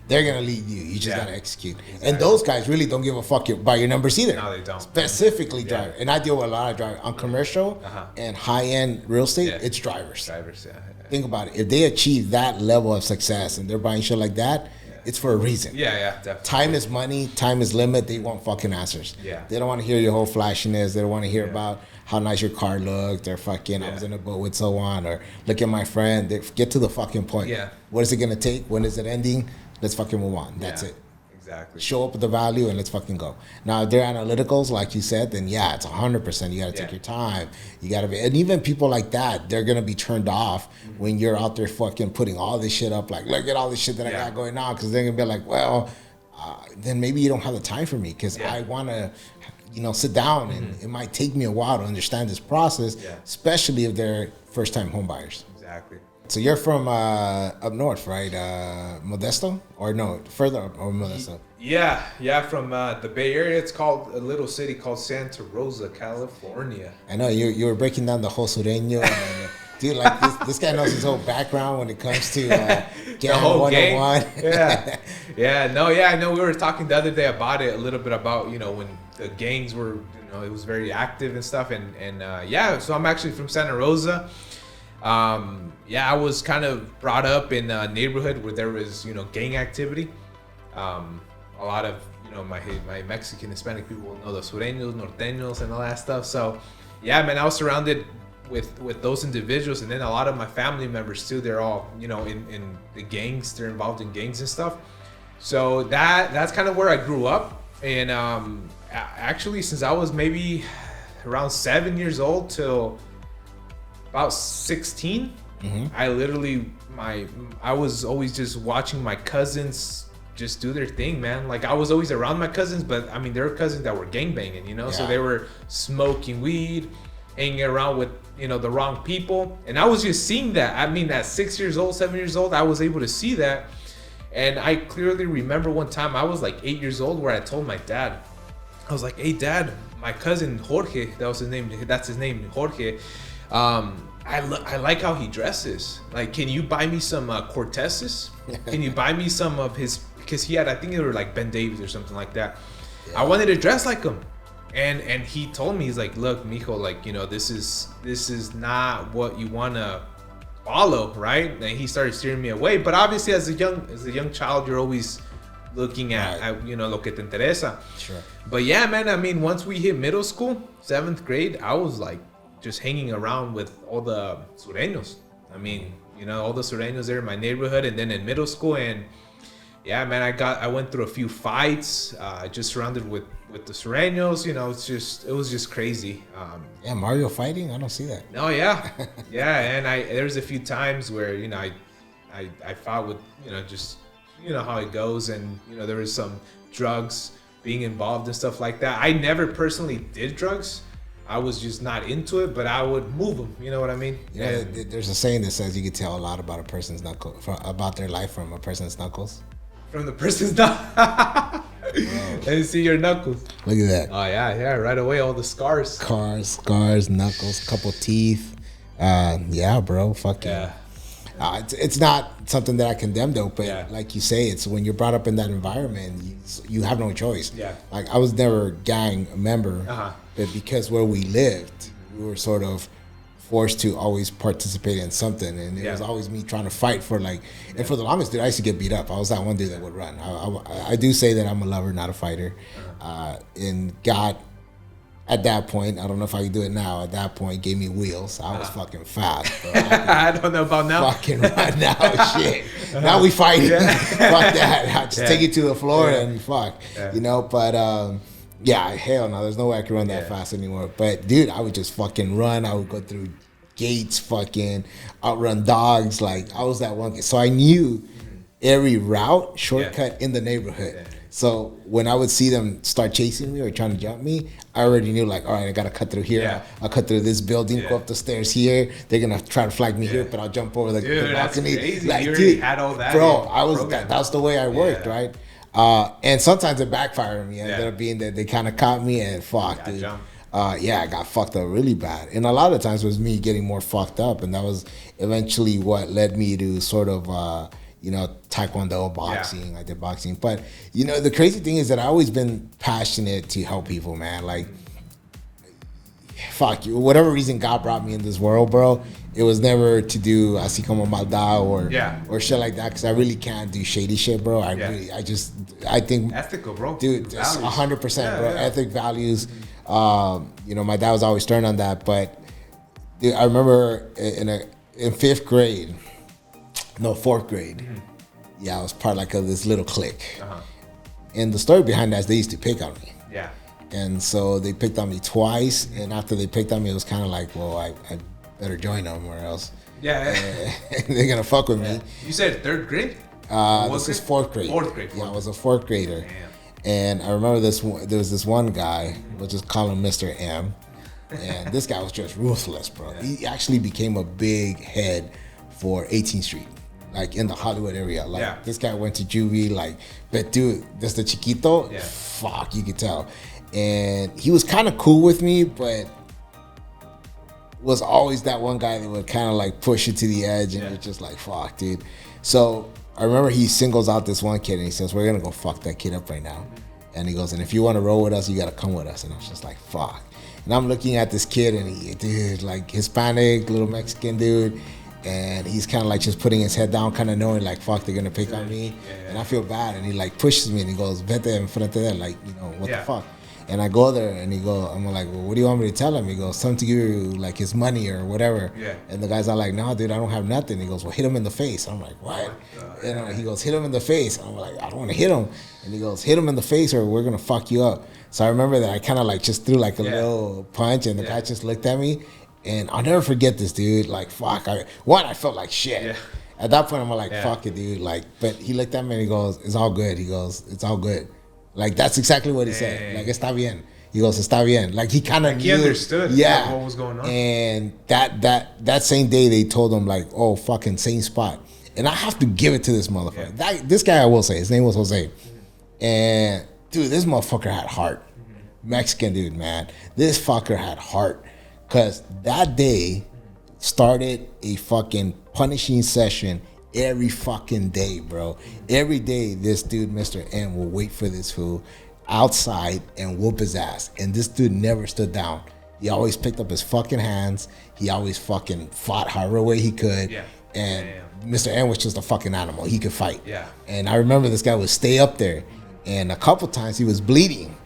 They're gonna lead you. You just gotta execute. Exactly. And those guys really don't give a fuck about your numbers either. No, they don't. Specifically driver. And I deal with a lot of drivers on commercial and high end real estate. It's drivers. Drivers. Think about it. If they achieve that level of success and they're buying shit like that, it's for a reason. Yeah, definitely. Time is money. Time is limit. They want fucking answers. Yeah. They don't want to hear your whole flashiness. They don't want to hear about how nice your car looked or fucking I was in a boat with so on or look at my friend. They get to the fucking point. Yeah. What is it going to take? When is it ending? Let's fucking move on. That's it. Exactly. Show up with the value and let's fucking go. Now, if they're analyticals, like you said, then yeah, it's 100%. You got to take your time. You got to be, and even people like that, they're going to be turned off when you're out there fucking putting all this shit up. Like, look at all this shit that I got going on. Because they're going to be like, well, then maybe you don't have the time for me because I want to, sit down and it might take me a while to understand this process, especially if they're first-time home buyers. Exactly. So you're from up north, right? Modesto? Or no, further up or Modesto? Yeah, from the Bay Area. It's called a little city called Santa Rosa, California. I know, you were breaking down the whole Sureño. And, dude, like this guy knows his whole background when it comes to the whole 101. I know we were talking the other day about it, a little bit about, when the gangs were, it was very active and stuff. And so I'm actually from Santa Rosa. I was kind of brought up in a neighborhood where there was, gang activity. A lot of, my Mexican, Hispanic people know the Sureños, Norteños, and all that stuff. So, yeah, man, I was surrounded with those individuals, and then a lot of my family members too. They're all, in the gangs. They're involved in gangs and stuff. So that's kind of where I grew up. And actually, since I was maybe around 7 years old till about 16, I literally I was always just watching my cousins just do their thing, man. Like I was always around my cousins, but I mean there were cousins that were gangbanging, so they were smoking weed, hanging around with the wrong people, and I was just seeing that. I mean at 6 years old, 7 years old, I was able to see that. And I clearly remember one time I was like 8 years old where I told my dad, I was like, hey dad, my cousin Jorge, that's his name, Jorge, I like how he dresses. Like, can you buy me some Cortezes? Can you buy me some of his, because he had, I think they were like Ben Davies or something like that. I wanted to dress like him. And he told me, he's like, look, mijo, like, this is not what you want to follow, right? And he started steering me away. But obviously as a young child, you're always looking at lo que te interesa. Sure. But yeah, man, I mean, once we hit middle school, 7th grade, I was like just hanging around with all the Sureños. I mean, all the Sureños there in my neighborhood, and then in middle school. And Yeah, man, I went through a few fights. Just surrounded with the Sureños. You know, it was just crazy. Yeah, Mario fighting? I don't see that. Oh yeah, yeah, and there's a few times where I fought with just how it goes, and there was some drugs being involved and stuff like that. I never personally did drugs. I was just not into it, but I would move them. You know what I mean? Yeah. There's a saying that says you can tell a lot about a person's about their life from a person's knuckles. From the person's knuckles. Let me see your knuckles. Look at that. Oh yeah, right away, all the scars. Scars, knuckles, couple teeth. Yeah, bro, fuck yeah. It's not something that I condemn though, but like you say, it's when you're brought up in that environment, you have no choice. Yeah. Like I was never a gang member, but because where we lived, we were sort of forced to always participate in something, and it was always me trying to fight for and for the longest, dude, I used to get beat up. I was that one dude that would run. I do say that I'm a lover, not a fighter, and God, at that point, I don't know if I can do it now. At that point, gave me wheels. I was fucking fast. Bro. I don't know about now. Fucking run now, shit. Now we fighting. Fuck that. I just take it to the floor and fuck. But hell no. There's no way I can run that fast anymore. But dude, I would just fucking run. I would go through gates, fucking outrun dogs. Like I was that one kid. So I knew every route, shortcut in the neighborhood. So when I would see them start chasing me or trying to jump me, I already knew like, all right, I gotta cut through here. Yeah. I'll cut through this building, go up the stairs here. They're gonna try to flag me here, but I'll jump over the balcony. That's crazy. Like, you already had all that. Bro, I was that's the way I worked, right? And sometimes it backfired on me. It ended up being that they kind of caught me and fuck, dude. I got fucked up really bad. And a lot of times it was me getting more fucked up, and that was eventually what led me to sort of taekwondo, boxing. I did boxing. But, the crazy thing is that I've always been passionate to help people, man. Like, fuck you. Whatever reason God brought me in this world, bro, it was never to do así como maldad or shit like that, because I really can't do shady shit, bro. I think... Ethical, bro. Dude, 100%, bro. Ethic, values. My dad was always stern on that. But, dude, I remember in fourth grade, I was part of this little clique. And the story behind that is they used to pick on me. Yeah. And so they picked on me twice, and after they picked on me, it was kind of like, well, I better join them or else they're gonna fuck with me. You said third grade? This is fourth grade. Fourth grade. I was a fourth grader. Damn. And I remember there was this one guy, we'll just call him Mr. M, and this guy was just ruthless, bro. He actually became a big head for 18th Street. Like in the Hollywood area. Like this guy went to juvie, but dude, this the chiquito, fuck, you could tell. And he was kind of cool with me, but was always that one guy that would kind of push it to the edge, and you're just like, fuck, dude. So I remember he singles out this one kid, and he says, we're gonna go fuck that kid up right now. And he goes, and if you want to roll with us, you gotta come with us. And I was just like, fuck. And I'm looking at this kid, and Hispanic, little Mexican dude. And he's kind of just putting his head down, kind of knowing fuck, they're gonna pick on me. And I feel bad, and he pushes me, and he goes, vete enfrente de él, what the fuck. And I go there, and I'm like, well, what do you want me to tell him? He goes, something to give you his money or whatever. And the guy's all like, no, dude, I don't have nothing. He goes, well, hit him in the face. I'm like, what? And he goes, hit him in the face. I'm like, I don't want to hit him. And he goes, hit him in the face or we're gonna fuck you up. So I remember that I kind of just threw a little punch, and the guy just looked at me. And I'll never forget this, dude. Fuck. I felt like shit. Yeah. At that point, I'm like, fuck it, dude. But he looked at me and he goes, it's all good. He goes, it's all good. That's exactly what he said. Está bien. He goes, está bien. He kind of knew. He understood what was going on. And that same day, they told him, oh, fucking same spot. And I have to give it to this motherfucker. This guy, I will say, his name was Jose. And, dude, this motherfucker had heart. Mexican dude, man. This fucker had heart. Because that day started a fucking punishing session every fucking day, bro. Every day, this dude, Mr. M, will wait for this fool outside and whoop his ass. And this dude never stood down. He always picked up his fucking hands. He always fucking fought however way he could. Yeah. And Mr. M was just a fucking animal. He could fight. Yeah. And I remember this guy would stay up there. And a couple times he was bleeding.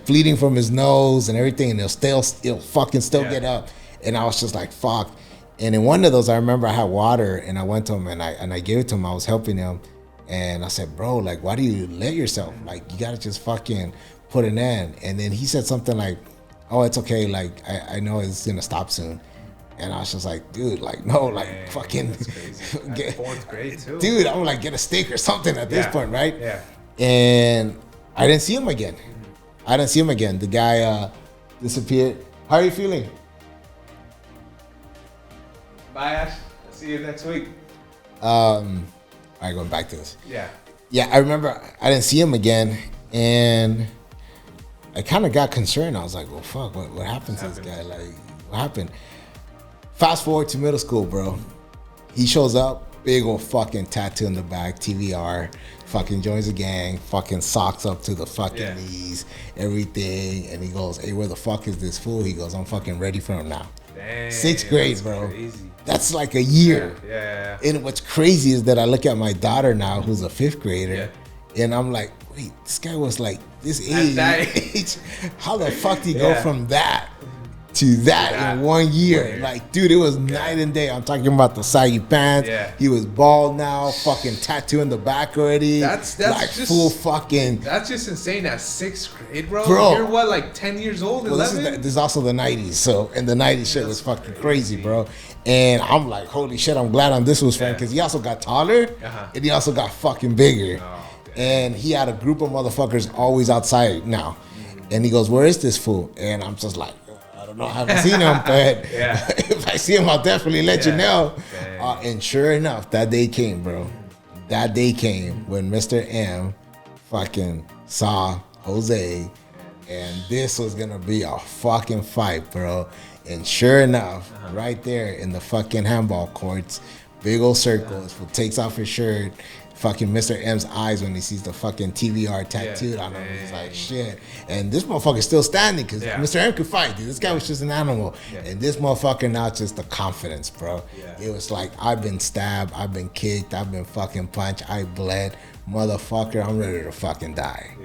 Bleeding from his nose and everything, and he'll still get up. And I was just like, fuck. And in one of those, I remember I had water, and I went to him and I gave it to him. I was helping him, And I said, bro, like, why do you let yourself? Like, you gotta just fucking put an end. And then he said something like, oh, it's okay. Like, I know it's gonna stop soon. And I was just like, dude, like, no, like, fucking, Get, 4th grade too. Dude, I'm like, get a steak or something at this point, right? Yeah. And I didn't see him again. The guy disappeared. How are you feeling? Bye, Ash. I'll see you next week. All right, going back to this. Yeah, I remember I didn't see him again, and I kind of got concerned. I was like, well, fuck, what happened to this guy? Like, what happened? Fast forward to middle school, bro. He shows up, big old fucking tattoo in the back, TVR, fucking joins the gang, fucking socks up to the fucking knees, everything. And he goes, hey, where the fuck is this fool? He goes, I'm fucking ready for him now. Dang, 6th grade, bro. Crazy. That's like a year. Yeah. And what's crazy is that I look at my daughter now, who's a 5th grader, and I'm like, wait, this guy was like this age. How the fuck do you go from that to that in 1 year? Like, dude, it was night and day. I'm talking about the saggy pants. He was bald now, fucking tattoo in the back already. That's like just full fucking. That's just insane. At 6th grade, bro. You're what, like 10 years old, 11? This is also the 90s. So, and the 90s shit was fucking crazy, bro. And I'm like, holy shit, I'm glad I'm this was friend, because he also got taller and he also got fucking bigger. And he had a group of motherfuckers always outside now. And he goes, where is this fool? And I'm just like, I don't know, I haven't seen him, but if I see him, I'll definitely let you know. And sure enough, that day came, bro. That day came when Mr. M fucking saw Jose, and this was gonna be a fucking fight, bro. And sure enough, right there in the fucking handball courts, big old circles, takes off his shirt, fucking Mr. M's eyes when he sees the fucking TVR tattooed on him. He's like, shit. And this motherfucker's still standing, because Mr. M could fight, dude. This guy was just an animal. And this motherfucker now just the confidence, bro. It was like, I've been stabbed, I've been kicked, I've been fucking punched, I bled. Motherfucker, I'm ready to fucking die.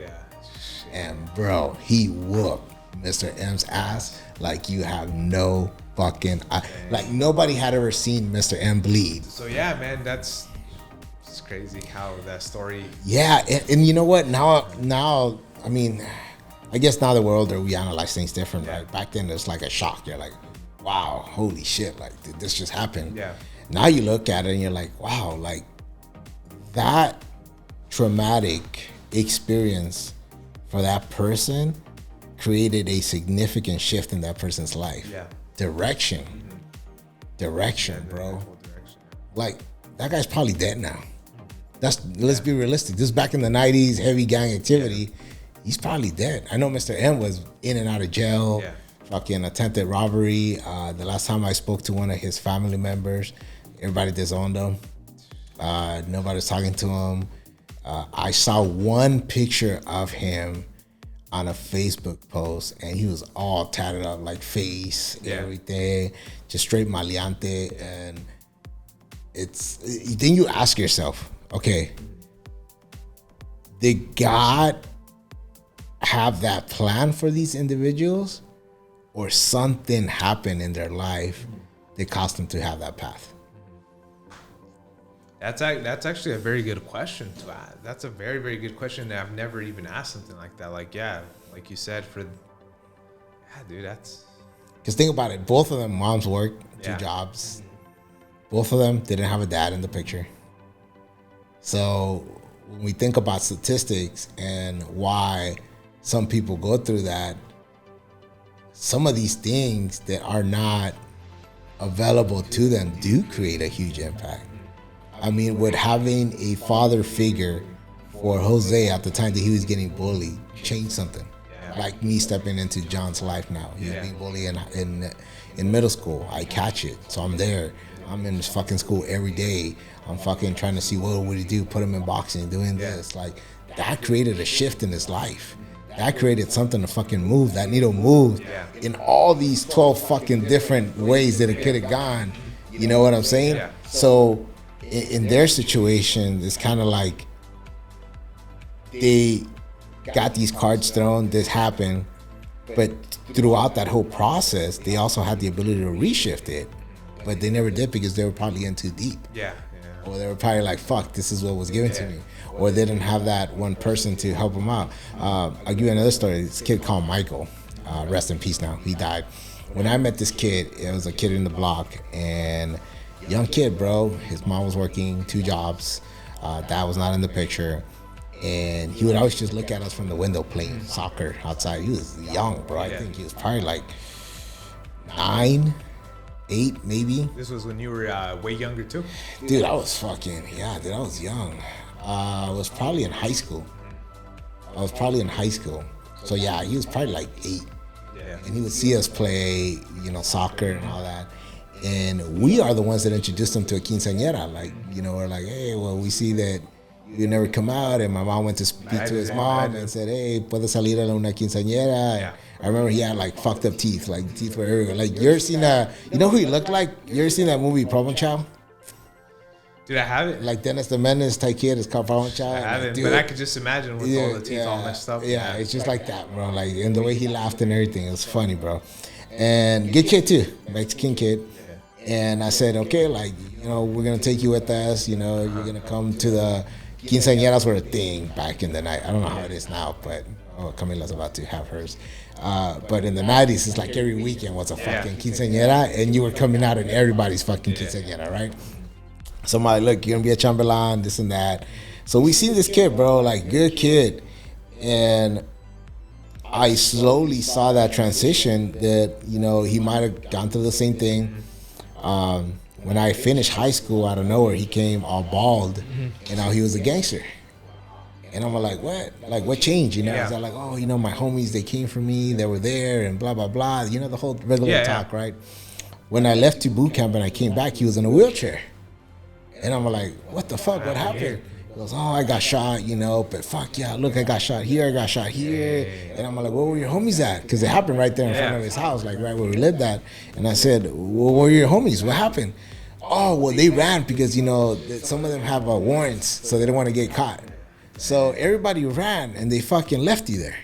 And bro, he whooped Mr. M's ass like you have no fucking, like nobody had ever seen Mr. M bleed. So yeah, man, it's crazy how that story. Yeah, and you know what? Now, I mean, I guess now that we're older, we analyze things different, right? Back then, it's like a shock. You're like, wow, holy shit, like, did this just happen? Now you look at it and you're like, wow, like that traumatic experience for that person created a significant shift in that person's life. Direction, bro. Like, that guy's probably dead now. Let's be realistic. This is back in the 90s, heavy gang activity. He's probably dead. I know Mr. M was in and out of jail, fucking attempted robbery. The last time I spoke to one of his family members, everybody disowned him. Nobody was talking to him. I saw one picture of him on a Facebook post, and he was all tatted up, like face, everything, just straight maleante. And then you ask yourself, okay, did God have that plan for these individuals, or something happened in their life that caused them to have that path? That's actually a very good question to ask. That's a very, very good question that I've never even asked something like that. Like, like you said, dude, that's... Because think about it, both of them moms worked 2 jobs. Both of them didn't have a dad in the picture. So when we think about statistics and why some people go through that, some of these things that are not available to them do create a huge impact. I mean, with having a father figure for Jose at the time that he was getting bullied changed something. Like me stepping into John's life now. He was being bullied in middle school. I catch it, so I'm there. I'm in this fucking school every day. I'm fucking trying to see what would he do, put him in boxing, doing this. Like, that created a shift in his life. That created something to fucking move. That needle moved in all these 12 fucking different ways that it could have gone. You know what I'm saying? So in their situation, it's kind of like they got these cards thrown, this happened, but throughout that whole process, they also had the ability to reshift it, but they never did because they were probably in too deep. Or they were probably like, fuck, this is what was given to me. or they didn't have that one person to help them out. I'll give you another story. This kid called Michael, rest in peace now, he died. When I met this kid, it was a kid in the block, and young kid, bro. His mom was working 2 jobs. Dad was not in the picture. And he would always just look at us from the window playing soccer outside. He was young, bro. I think he was probably like 9, 8, maybe. This was when you were way younger too? Dude, I was fucking, yeah, dude, I was young. I was probably in high school. So yeah, he was probably like 8. Yeah. And he would see us play, soccer and all that. And we are the ones that introduced him to a quinceañera. Like, we're like, hey, well, we see that you never come out. And my mom went to speak to his mom and said, hey, puedo salir a una quinceañera. Yeah. I remember he had like fucked up teeth. Like teeth were everywhere. Like, you ever seen you know who he looked like? You ever seen that movie, Problem Child? Dude, I haven't. Like Dennis the Menace type kid is called Problem Child. I haven't, like, but I could just imagine with all the teeth all messed up. Yeah, it's just like that, bro. Like, and the way he laughed and everything, it was funny, bro. And good kid too, Mexican kid. And I said, okay, like, we're gonna take you with us. You're gonna come to the quinceañeras were a thing back in the night. I don't know how it is now, but Camila's about to have hers. But in the 90s, it's like every weekend was a fucking quinceañera, and you were coming out in everybody's fucking quinceañera, right? So I'm like, look, you're gonna be a chambelán, this and that. So we seen this kid, bro, like good kid, and I slowly saw that transition that he might have gone through the same thing. When I finished high school, out of nowhere, he came all bald, and now he was a gangster. And I'm like, what? Like, what changed? He's like, oh, my homies, they came for me, they were there, and blah, blah, blah. The whole regular talk, right? When I left to boot camp and I came back, he was in a wheelchair. And I'm like, what the fuck? What happened? He goes, oh, I got shot, but fuck yeah, look, I got shot here, I got shot here. And I'm like, where were your homies at? Because it happened right there in front of his house, like right where we lived at. And I said, well, where were your homies? What happened? Oh, well, they ran because, some of them have warrants, so they don't want to get caught. So everybody ran, and they fucking left you there.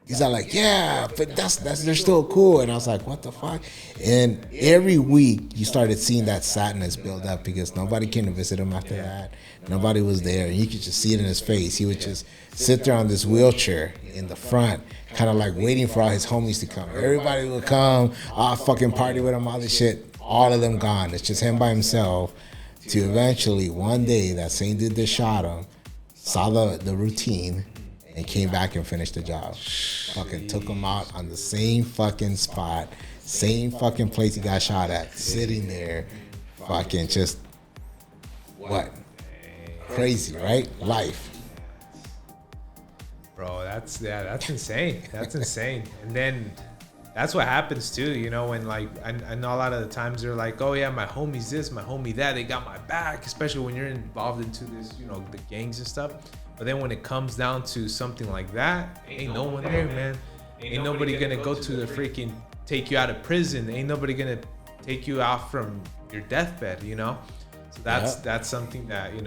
He's like, yeah, but they're still cool. And I was like, what the fuck? And every week you started seeing that sadness build up because nobody came to visit him after that. Nobody was there. And you could just see it in his face. He would just sit there on this wheelchair in the front, kind of like waiting for all his homies to come. Everybody would come, fucking party with him, all this shit. All of them gone. It's just him by himself. To eventually, one day, that same dude that shot him saw the routine and came back and finished the job. Fucking took him out on the same fucking spot, same fucking place he got shot at, sitting there, fucking just, what? Crazy, right? Life. Bro, that's insane. That's insane. And then that's what happens too, when like, I know a lot of the times they're like, oh yeah, my homie's this, my homie that, they got my back, especially when you're involved into this, the gangs and stuff. But then when it comes down to something like that, ain't no one there, man. Ain't nobody gonna go to the freaking take you out of prison. Ain't nobody gonna take you out from your deathbed, So that's something that it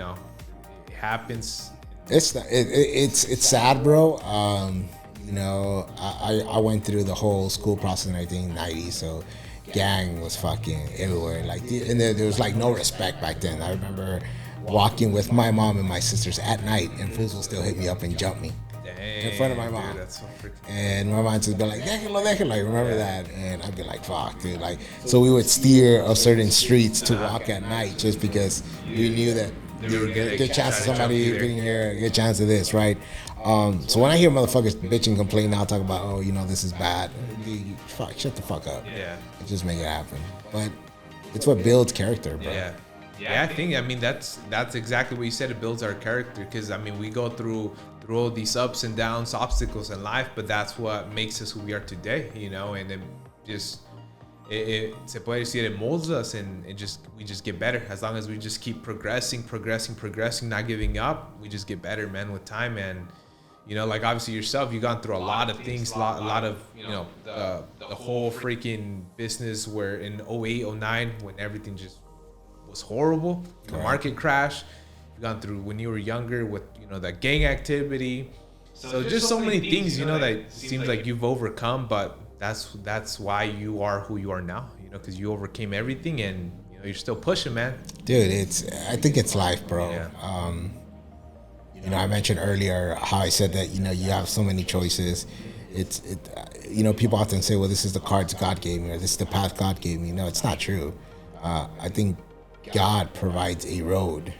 happens. It's sad, bro. I went through the whole school process and everything in the 90s, so gang was fucking everywhere. Like, and there was like no respect back then. I remember walking with my mom and my sisters at night, and fools will still hit me up and jump me in front of my mom. Dude, that's so and my mom just be like, déjalo, like, remember that? And I'd be like, fuck, dude. Like, so we would steer of certain streets to walk at night just because we knew that there were good chance of somebody getting here, good chance of this, right? So when I hear motherfuckers bitch and complain now, talk about, oh, this is bad, dude, shut the fuck up. Yeah. Just make it happen. But it's what builds character, bro. Yeah, I think, that's exactly what you said. It builds our character because, we go through all these ups and downs, obstacles in life, but that's what makes us who we are today, and then just, se puede decir, it molds us and we just get better. As long as we just keep progressing, not giving up, we just get better, man, with time. And, like obviously yourself, you've gone through a lot of things, a lot of, the whole freaking business where in 08, 09, when everything just was horrible, the market crash. You've gone through when you were younger with that gang activity. So just so many things that seems like you've overcome, but that's why you are who you are now. Because you overcame everything and you're still pushing, man. Dude, I think it's life, bro. Yeah. You know, I mentioned earlier how I said that, you know, you have so many choices. You know, people often say, well, this is the cards God gave me, or this is the path God gave me. No, it's not true. I think God provides a road.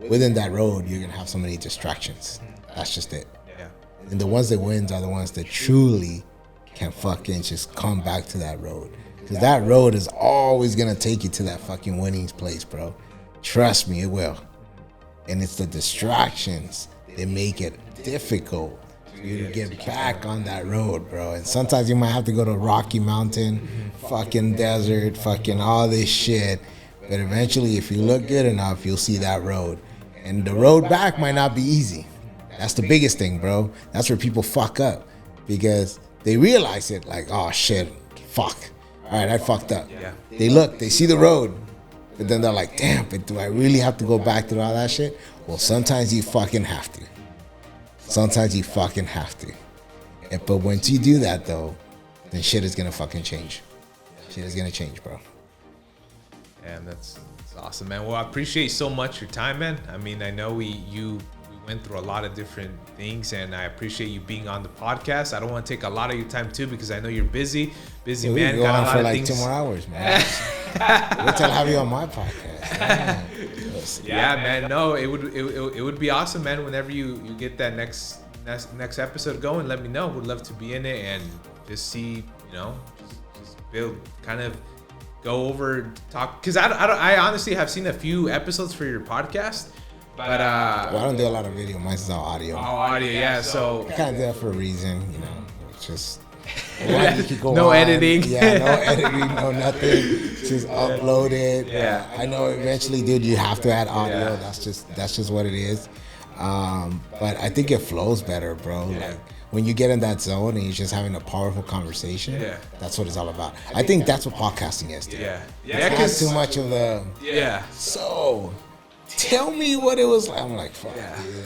Within that road, you're going to have so many distractions. That's just it. Yeah. And the ones that wins are the ones that truly can fucking just come back to that road. Because that road is always going to take you to that fucking winning place, bro. Trust me, it will. And it's the distractions that make it difficult for you to get back on that road, bro. And sometimes you might have to go to Rocky Mountain, fucking desert, fucking all this shit. But eventually, if you look good enough, you'll see that road. And the road back might not be easy. That's the biggest thing, bro. That's where people fuck up. Because they realize it, like, oh shit, fuck. All right, I fucked up. Yeah. They look, they see the road. But then they're like, damn, but do I really have to go back through all that shit? Well, sometimes you fucking have to. Sometimes you fucking have to. But once you do that, though, then shit is gonna fucking change. Shit is gonna change, bro. And that's awesome, man. Well, I appreciate so much your time, man. I mean, I know we went through a lot of different things, and I appreciate you being on the podcast. I don't want to take a lot of your time too, because I know you're busy man. We go got on a lot for of like things. 2 more hours, man. Wait till I have you on my podcast. Yeah, man. No, it would be awesome, man. Whenever you get that next episode going, let me know. Would love to be in it and just see, you know, just build, kind of go over, talk. Because I honestly have seen a few episodes for your podcast, but Well, I don't do a lot of video. Mine's all audio. audio, yeah. So I kind of do that for a reason, you know. It's just no editing. Yeah, no editing, no nothing. Just upload it. Yeah. I know eventually, dude, you have to add audio. Yeah. That's just what it is. But I think it flows better, bro. Yeah. Like when you get in that zone and you're just having a powerful conversation. Yeah. That's what it's all about. I think that's what podcasting is, dude. Yeah. It has too much of the. Yeah. So, tell me what it was like. I'm like, fuck, dude.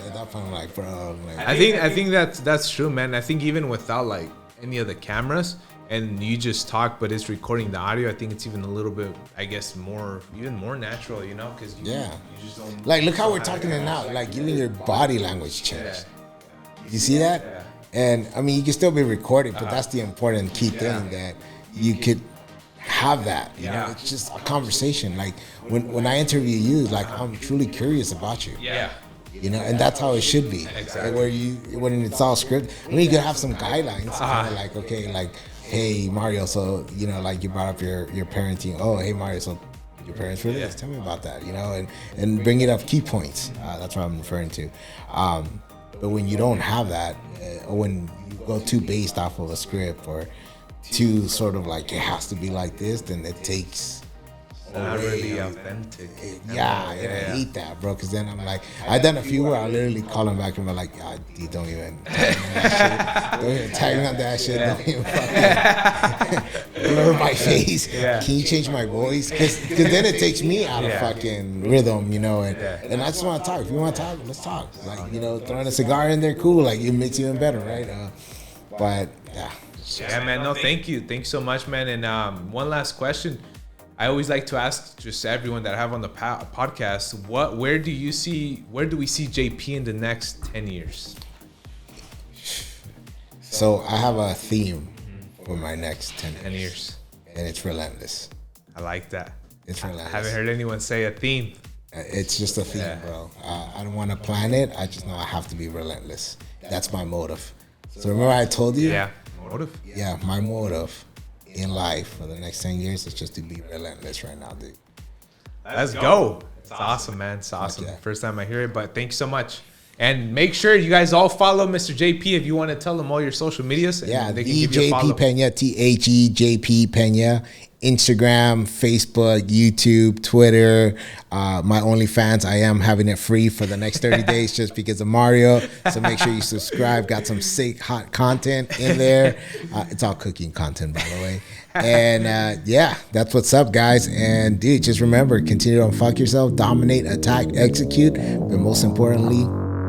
At that point, I'm like, bro. I'm like, I think that's true, man. I think even without like any of the cameras and you just talk, but it's recording the audio, I think it's even a little bit, I guess, even more natural, you know, because you just don't like, look how we're talking it now. Like, even your body language changed. You see that? Yeah. And I mean, you can still be recording, but that's the important key thing, that you could have that. You know, it's just a conversation. Like when I interview you, like I'm truly curious about you. Yeah. You know, and that's how it should be. Exactly. Like when it's all scripted. I mean, you could have some guidelines. Kind of like, okay, like, hey Mario, so you know, like you brought up your parenting. Oh, hey Mario, so your parents for this? Tell me about that. You know, and bring it up key points. That's what I'm referring to. But when you don't have that, or when you go too based off of a script, or too sort of like it has to be like this, then it takes Not really authentic. I hate that, bro. Because then I'm like, I've done a few where I literally call them back and be like, dude, don't even tag me on that shit. Don't even tag me on that shit. Don't even fucking blur my face. Can you change my voice? Because then it takes me out of fucking rhythm, you know. And I just want to talk. If you want to talk, let's talk. Like, you know, throwing a cigar in there, cool. Like, it makes it even better, right? But yeah. Yeah, man. No, thank you. Thanks so much, man. And one last question. I always like to ask just everyone that I have on the podcast, where do we see JP in the next 10 years? So I have a theme for my next 10 years. And it's relentless. I like that. It's relentless. I haven't heard anyone say a theme. It's just a theme, bro. I don't want to plan it. I just know I have to be relentless. That's my motive. So remember I told you? Yeah. Motive? Yeah, my motive in life for the next 10 years is just to be relentless right now, dude. Let's go. It's awesome, man. It's awesome. Yeah. First time I hear it, but thanks so much. And make sure you guys all follow Mr. JP if you want to tell them all your social medias. Yeah, they the can give you a follow. JP Pena, THEJP Pena, Instagram, Facebook, YouTube, Twitter, my OnlyFans. I am having it free for the next 30 days just because of Mario. So make sure you subscribe. Got some sick, hot content in there. It's all cooking content, by the way. And yeah, that's what's up, guys. And dude, just remember, continue to unfuck yourself, dominate, attack, execute, but most importantly,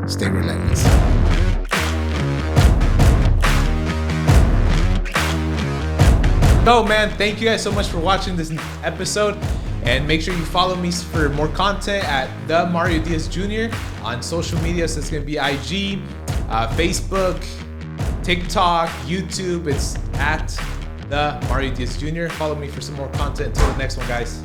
stay relentless. So, man, thank you guys so much for watching this episode. And make sure you follow me for more content at the Mario Diaz Jr. on social media. So it's gonna be IG, Facebook, TikTok, YouTube. It's at the Mario Diaz Jr. Follow me for some more content. Until the next one, guys.